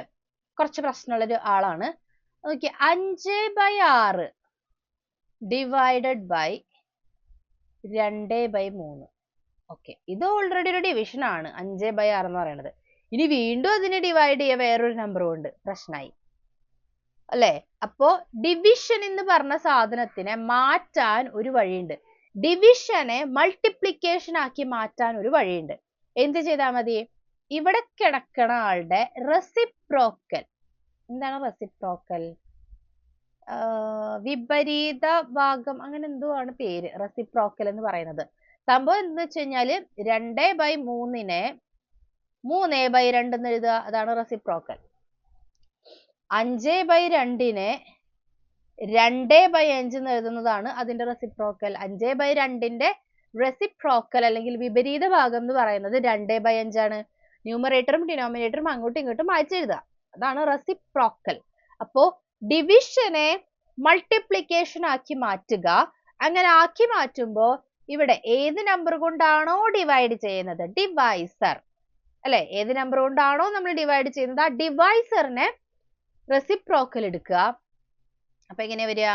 കുറച്ച് പ്രശ്നമുള്ളൊരു ആളാണ്. Okay, 5/6 divided by 2/3. ഓക്കെ, ഇത് ഓൾറെഡി ഒരു ഡിവിഷൻ ആണ് 5/6 എന്ന് പറയുന്നത്. ഇനി വീണ്ടും അതിനെ ഡിവൈഡ് ചെയ്യുക വേറൊരു നമ്പർ കൊണ്ട്, പ്രശ്നമായി അല്ലേ? അപ്പോ ഡിവിഷൻ എന്ന് പറഞ്ഞ സാധനത്തിനെ മാറ്റാൻ ഒരു വഴിയുണ്ട്. ഡിവിഷനെ മൾട്ടിപ്ലിക്കേഷൻ ആക്കി മാറ്റാൻ ഒരു വഴിയുണ്ട്. എന്ത് ചെയ്താൽ മതി? ഇവിടെ കിടക്കണ ആളുടെ റെസിപ്രോക്കൽ. എന്താണ് റെസിപ്രോക്കൽ? വിപരീത ഭാഗം, അങ്ങനെ എന്തോ ആണ് പേര്, റെസിപ്രോക്കൽ എന്ന് പറയുന്നത്. സംഭവം എന്താ വെച്ച് കഴിഞ്ഞാല് 2/3നെ 3/2 എന്ന് എഴുതുക, അതാണ് റെസിപ്രോക്കൽ. 5/2നെ 2/5 എന്ന് എഴുതുന്നതാണ് അതിന്റെ റെസിപ്രോക്കൽ. 5/2ന്റെ റെസിപ്രോക്കൽ അല്ലെങ്കിൽ വിപരീത ഭാഗം എന്ന് പറയുന്നത് 2/5 ആണ്. ന്യൂമറേറ്ററും ഡിനോമിനേറ്ററും അങ്ങോട്ടും ഇങ്ങോട്ടും മാറ്റി എഴുതുക, അതാണ് റെസിപ്രോക്കൽ. അപ്പോ ഡിവിഷനെ മൾട്ടിപ്ലിക്കേഷൻ ആക്കി മാറ്റുക. അങ്ങനെ ആക്കി മാറ്റുമ്പോ ഇവിടെ ഏത് നമ്പർ കൊണ്ടാണോ ഡിവൈഡ് ചെയ്യുന്നത്, ഡിവൈസർ അല്ലെ, ഏത് നമ്പർ കൊണ്ടാണോ നമ്മൾ ഡിവൈഡ് ചെയ്യുന്നത് ആ ഡിവൈസറിനെ റെസിപ്രോക്കൽ എടുക്കുക. അപ്പൊ എങ്ങനെ വരിക?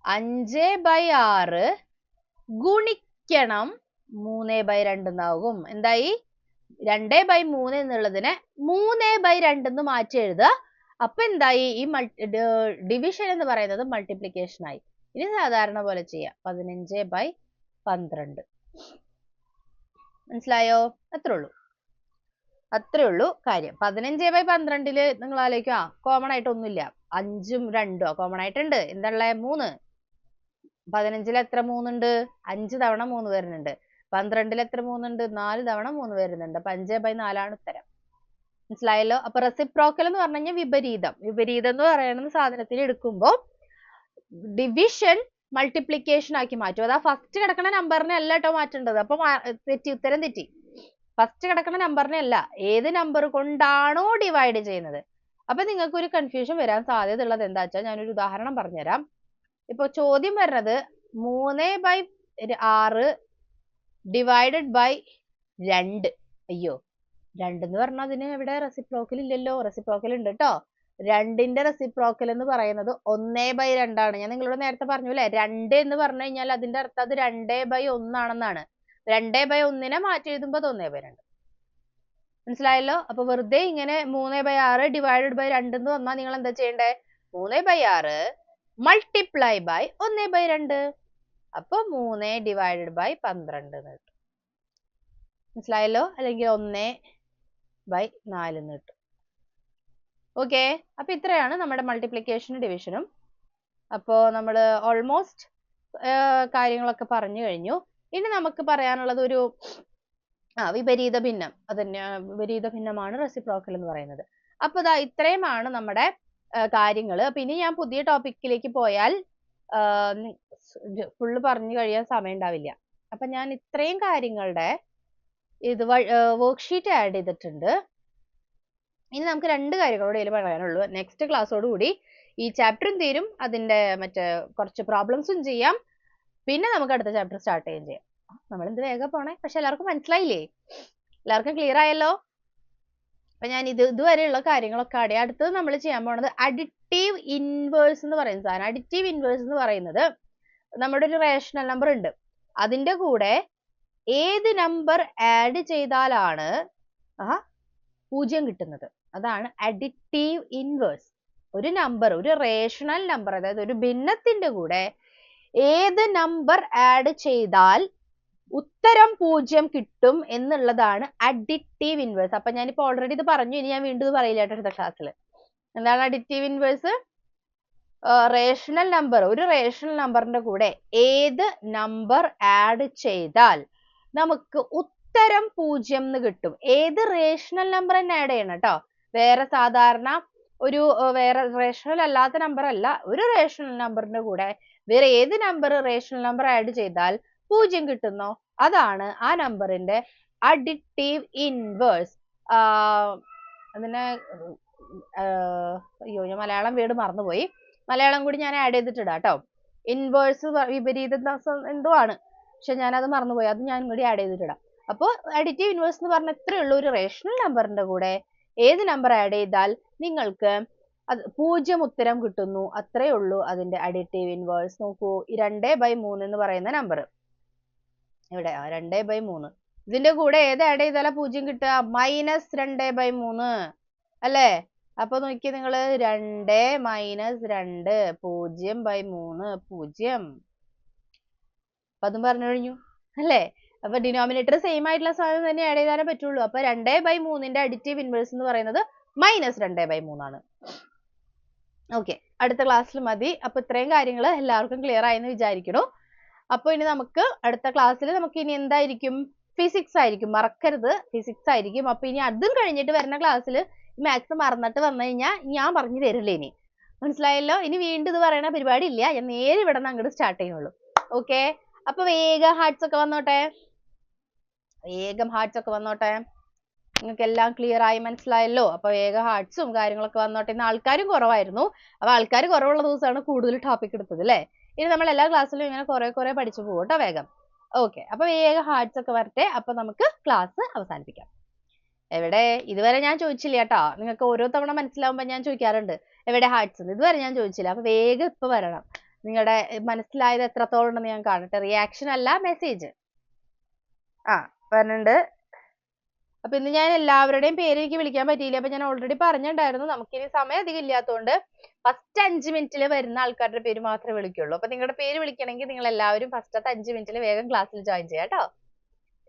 5/6 ഗുണിക്കണം 3/2 എന്നാകും. എന്തായി? 2/3 എന്നുള്ളതിനെ 3/2 എന്ന് മാറ്റി എഴുതുക. അപ്പൊ എന്തായി? ഈ ഡിവിഷൻ എന്ന് പറയുന്നത് മൾട്ടിപ്ലിക്കേഷൻ ആയി. ഇനി സാധാരണ പോലെ ചെയ്യാം, 15/12. മനസ്സിലായോ? അത്രേ ഉള്ളൂ കാര്യം. 15/12 നിങ്ങൾ ആലോചിക്കുക, കോമൺ ആയിട്ട് ഒന്നുമില്ല. 5ഉം 2ഉം കോമൺ ആയിട്ടുണ്ട്. എന്താ 3. 15 എത്ര 3 ഉണ്ട്? 5 തവണ 3 വരുന്നുണ്ട്. 12 എത്ര 3 ഉണ്ട്? 4 തവണ 3 വരുന്നുണ്ട്. അപ്പൊ 5/4 ആണ് ഉത്തരം. മനസ്സിലായല്ലോ? അപ്പൊ റെസിപ്രോക്കൽ എന്ന് പറഞ്ഞു കഴിഞ്ഞാൽ വിപരീതം എന്ന് പറയുന്ന സാധനത്തിന് എടുക്കുമ്പോ ഡിവിഷൻ മൾട്ടിപ്ലിക്കേഷൻ ആക്കി മാറ്റും. അതാ ഫസ്റ്റ് കിടക്കുന്ന നമ്പറിനെ അല്ല കേട്ടോ മാറ്റേണ്ടത്. അപ്പൊ ഉത്തരം തെറ്റി. ഫസ്റ്റ് കിടക്കുന്ന നമ്പറിനെ അല്ല, ഏത് നമ്പർ കൊണ്ടാണോ ഡിവൈഡ് ചെയ്യുന്നത്. അപ്പൊ നിങ്ങൾക്ക് ഒരു കൺഫ്യൂഷൻ വരാൻ സാധ്യത ഉള്ളത് എന്താ വെച്ചാൽ ഞാനൊരു ഉദാഹരണം പറഞ്ഞുതരാം. ഇപ്പൊ ചോദ്യം വരുന്നത് 3/6 ഡിവൈഡഡ് ബൈ 2. അയ്യോ, 2 എന്ന് പറഞ്ഞാൽ അതിന് ഇവിടെ റെസിപ്രോക്കൽ ഇല്ലല്ലോ. റെസിപ്രോക്കൽ ഉണ്ട് കേട്ടോ. 2ന്റെ റെസിപ്രോക്കൽ എന്ന് പറയുന്നത് 1/2 ആണ്. ഞാൻ നിങ്ങളോട് നേരത്തെ പറഞ്ഞു അല്ലെ, 2 എന്ന് പറഞ്ഞു കഴിഞ്ഞാൽ അതിന്റെ അർത്ഥം അത് 2/1 ആണെന്നാണ്. 2/1നെ മാറ്റി എഴുതുമ്പോൾ അത് 1/2. മനസ്സിലായല്ലോ? അപ്പൊ വെറുതെ ഇങ്ങനെ 3/6 ഡിവൈഡഡ് ബൈ 2 എന്ന് വന്നാൽ നിങ്ങൾ എന്താ ചെയ്യണ്ടേ? 3/6 മൾട്ടിപ്ലൈ ബൈ 1/2. അപ്പൊ 3 ഡിവൈഡഡ് ബൈ 12 എന്ന് കിട്ടും. മനസ്സിലായല്ലോ? അല്ലെങ്കിൽ 1/4 എന്ന് കിട്ടും. ഓക്കെ, അപ്പൊ ഇത്രയാണ് നമ്മുടെ മൾട്ടിപ്ലിക്കേഷനും ഡിവിഷനും. അപ്പോ നമ്മൾ ഓൾമോസ്റ്റ് കാര്യങ്ങളൊക്കെ പറഞ്ഞു കഴിഞ്ഞു. ഇനി നമുക്ക് പറയാനുള്ളത് ഒരു വിപരീത ഭിന്നം. അതന്നെ, വിപരീത ഭിന്നമാണ് റെസിപ്രോക്കൽ എന്ന് പറയുന്നത്. അപ്പൊ ദാ ഇത്രയുമാണ് നമ്മുടെ കാര്യങ്ങൾ. അപ്പൊ ഇനി ഞാൻ പുതിയ ടോപ്പിക്കിലേക്ക് പോയാൽ ഫുള്ള് പറഞ്ഞു കഴിയാൻ സമയം ഉണ്ടാവില്ല. അപ്പൊ ഞാൻ ഇത്രയും കാര്യങ്ങളുടെ ഇത് വർക്ക്ഷീറ്റ് ആഡ് ചെയ്തിട്ടുണ്ട്. ഇനി നമുക്ക് 2 കാര്യങ്ങളോട് ഇതിൽ പറയാനുള്ളൂ. നെക്സ്റ്റ് ക്ലാസ്സോടുകൂടി ഈ ചാപ്റ്ററും തീരും, അതിന്റെ മറ്റേ കുറച്ച് പ്രോബ്ലംസും ചെയ്യാം. പിന്നെ നമുക്ക് അടുത്ത ചാപ്റ്റർ സ്റ്റാർട്ട് ചെയ്യുകയും ചെയ്യാം. നമ്മൾ എന്ത് വേഗം പോണേ. പക്ഷെ എല്ലാവർക്കും മനസ്സിലായില്ലേ? എല്ലാവർക്കും ക്ലിയർ ആയല്ലോ? അപ്പൊ ഞാൻ ഇതുവരെയുള്ള കാര്യങ്ങളൊക്കെ അടുത്തത് നമ്മൾ ചെയ്യാൻ പോണത് അഡിറ്റീവ് ഇൻവേഴ്സ് എന്ന് പറയുന്ന സാധനം. അഡിറ്റീവ് ഇൻവേഴ്സ് എന്ന് പറയുന്നത് നമ്മുടെ ഒരു റേഷണൽ നമ്പർ ഉണ്ട്, അതിന്റെ കൂടെ ഏത് നമ്പർ ആഡ് ചെയ്താലാണ് 0 കിട്ടുന്നത്. അതാണ് അഡിറ്റീവ് ഇൻവേഴ്സ്. ഒരു നമ്പർ, ഒരു റേഷണൽ നമ്പർ, അതായത് ഒരു ഭിന്നത്തിന്റെ കൂടെ ഏത് നമ്പർ ആഡ് ചെയ്താൽ ഉത്തരം 0 കിട്ടും എന്നുള്ളതാണ് അഡിറ്റീവ് ഇൻവേഴ്സ്. അപ്പൊ ഞാനിപ്പോ ഓൾറെഡി ഇത് പറഞ്ഞു, ഇനി ഞാൻ വീണ്ടും ഇത് പറയില്ല അടുത്ത ക്ലാസ്സിൽ. എന്താണ് അഡിറ്റീവ് ഇൻവേഴ്സ്? റേഷണൽ നമ്പർ, ഒരു റേഷണൽ നമ്പറിന്റെ കൂടെ ഏത് നമ്പർ ആഡ് ചെയ്താൽ നമുക്ക് ഉത്തരം 0 എന്ന് കിട്ടും. ഏത് റേഷണൽ നമ്പർ തന്നെ ആഡ് ചെയ്യണം കേട്ടോ. വേറെ സാധാരണ ഒരു വേറെ റേഷണൽ അല്ലാത്ത നമ്പർ അല്ല, ഒരു റേഷണൽ നമ്പറിന്റെ കൂടെ വേറെ ഏത് നമ്പർ റേഷണൽ നമ്പർ ആഡ് ചെയ്താൽ 0 കിട്ടുന്നോ അതാണ് ആ നമ്പറിന്റെ അഡിറ്റീവ് ഇൻവേഴ്സ്. അതിനെ അയ്യോ ഞാൻ മലയാളം വേർഡ് മറന്നുപോയി, മലയാളം കൂടി ഞാൻ ആഡ് ചെയ്തിട്ടിടാം കേട്ടോ. ഇൻവേഴ്സ് വിപരീത എന്തോ ആണ്, പക്ഷെ ഞാനത് മറന്നുപോയി, അത് ഞാൻ കൂടി ആഡ് ചെയ്തിട്ടിടാം. അപ്പോൾ അഡിറ്റീവ് ഇൻവേഴ്സ് എന്ന് പറഞ്ഞാൽ ഇത്രയേ ഉള്ളൂ, ഒരു റേഷണൽ നമ്പറിന്റെ കൂടെ ഏത് നമ്പർ ആഡ് ചെയ്താൽ നിങ്ങൾക്ക് അത് 0 ഉത്തരം കിട്ടുന്നു, അത്രയേ ഉള്ളൂ അതിന്റെ അഡിറ്റീവ് ഇൻവേഴ്സ്. നോക്കൂ, 2/3 എന്ന് പറയുന്ന നമ്പർ ഇവിടെ 2/3, ഇതിന്റെ കൂടെ ഏത് ആഡ് ചെയ്താലാ 0 കിട്ടുക? -2/3 അല്ലേ? അപ്പൊ നോക്കി നിങ്ങൾ, 2 - 2 0/3 0. അപ്പൊ അതും പറഞ്ഞു കഴിഞ്ഞു അല്ലേ? അപ്പൊ ഡിനോമിനേറ്റർ സെയിം ആയിട്ടുള്ള സാധനം തന്നെ ആഡ് ചെയ്താലേ പറ്റുള്ളൂ. അപ്പൊ 2/3ന്റെ അഡിറ്റീവ് ഇൻവേഴ്സ് എന്ന് പറയുന്നത് -2/3 ആണ്. ഓക്കെ, അടുത്ത ക്ലാസ്സിൽ മതി. അപ്പൊ ഇത്രയും കാര്യങ്ങൾ എല്ലാവർക്കും ക്ലിയർ ആയെന്ന് വിചാരിക്കുന്നു. അപ്പൊ ഇനി നമുക്ക് അടുത്ത ക്ലാസ്സിൽ നമുക്ക് ഇനി എന്തായിരിക്കും? ഫിസിക്സ് ആയിരിക്കും, മറക്കരുത്, ഫിസിക്സ് ആയിരിക്കും. അപ്പൊ ഇനി അതും കഴിഞ്ഞിട്ട് വരുന്ന ക്ലാസ്സിൽ മാത്സ് മറന്നിട്ട് വന്നു കഴിഞ്ഞാൽ ഞാൻ പറഞ്ഞു തരില്ല ഇനി. മനസ്സിലായല്ലോ? ഇനി വീണ്ടും ഇത് പറയണ പരിപാടി ഇല്ല, ഞാൻ നേരെ ഇവിടെ നിന്ന് അങ്ങോട്ട് സ്റ്റാർട്ട് ചെയ്യുള്ളൂ. ഓക്കെ, അപ്പൊ വേഗം ഹാർട്സ് ഒക്കെ വന്നോട്ടെ, വേഗം ഹാർട്സ് ഒക്കെ വന്നോട്ടെ. നിങ്ങൾക്ക് എല്ലാം ക്ലിയർ ആയി മനസ്സിലായല്ലോ? അപ്പൊ വേഗം ഹാർട്സും കാര്യങ്ങളൊക്കെ വന്നോട്ടെ. ഇന്ന് ആൾക്കാരും കുറവായിരുന്നു, അപ്പൊ ആൾക്കാർ കുറവുള്ള ദിവസമാണ് കൂടുതൽ ടോപ്പിക് എടുത്തത് അല്ലേ? ഇനി നമ്മൾ എല്ലാ ക്ലാസ്സിലും ഇങ്ങനെ കുറെ പഠിച്ചു പോകും കേട്ടോ വേഗം. ഓക്കെ, അപ്പൊ വേഗം ഹാർട്സ് ഒക്കെ വരട്ടെ. അപ്പൊ നമുക്ക് ക്ലാസ് അവസാനിപ്പിക്കാം. എവിടെ? ഇതുവരെ ഞാൻ ചോദിച്ചില്ല കേട്ടോ, നിങ്ങൾക്ക് ഓരോ തവണ മനസ്സിലാവുമ്പോൾ ഞാൻ ചോദിക്കാറുണ്ട് എവിടെ ഹാർട്സ് എന്ന്. ഇതുവരെ ഞാൻ ചോദിച്ചില്ല, അപ്പൊ വേഗം ഇപ്പൊ വരണം. നിങ്ങളുടെ മനസ്സിലായത് എത്രത്തോളം ഉണ്ടെന്ന് ഞാൻ കാണട്ടെ. റിയാക്ഷൻ അല്ല, മെസ്സേജ്. വരുന്നുണ്ട്. അപ്പൊ ഇന്ന് ഞാൻ എല്ലാവരുടെയും പേര് എനിക്ക് വിളിക്കാൻ പറ്റിയില്ല. അപ്പൊ ഞാൻ ഓൾറെഡി പറഞ്ഞിട്ടുണ്ടായിരുന്നു, നമുക്കിനി സമയം അധികം ഇല്ലാത്തതുകൊണ്ട് ഫസ്റ്റ് 5 മിനിറ്റിൽ വരുന്ന ആൾക്കാരുടെ പേര് മാത്രമേ വിളിക്കുള്ളൂ. അപ്പൊ നിങ്ങളുടെ പേര് വിളിക്കണമെങ്കിൽ നിങ്ങൾ എല്ലാവരും ഫസ്റ്റത്തെ 5 മിനിറ്റിൽ വേഗം ക്ലാസ്സിൽ ജോയിൻ ചെയ്യാം കേട്ടോ.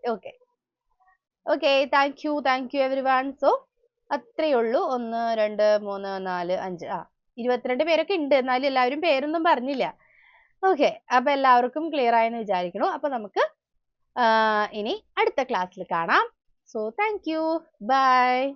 Okay okay, thank you every one. So അത്രയേ ഉള്ളൂ. 1 2 3 4 5 22 പേരൊക്കെ ഉണ്ട്, എന്നാലും എല്ലാവരും പേരൊന്നും പറഞ്ഞില്ല. ഓക്കെ, അപ്പൊ എല്ലാവർക്കും ക്ലിയർ ആയെന്ന് വിചാരിക്കുന്നു. അപ്പൊ നമുക്ക് ഇനി അടുത്ത ക്ലാസ്സിൽ കാണാം. So thank you. Bye.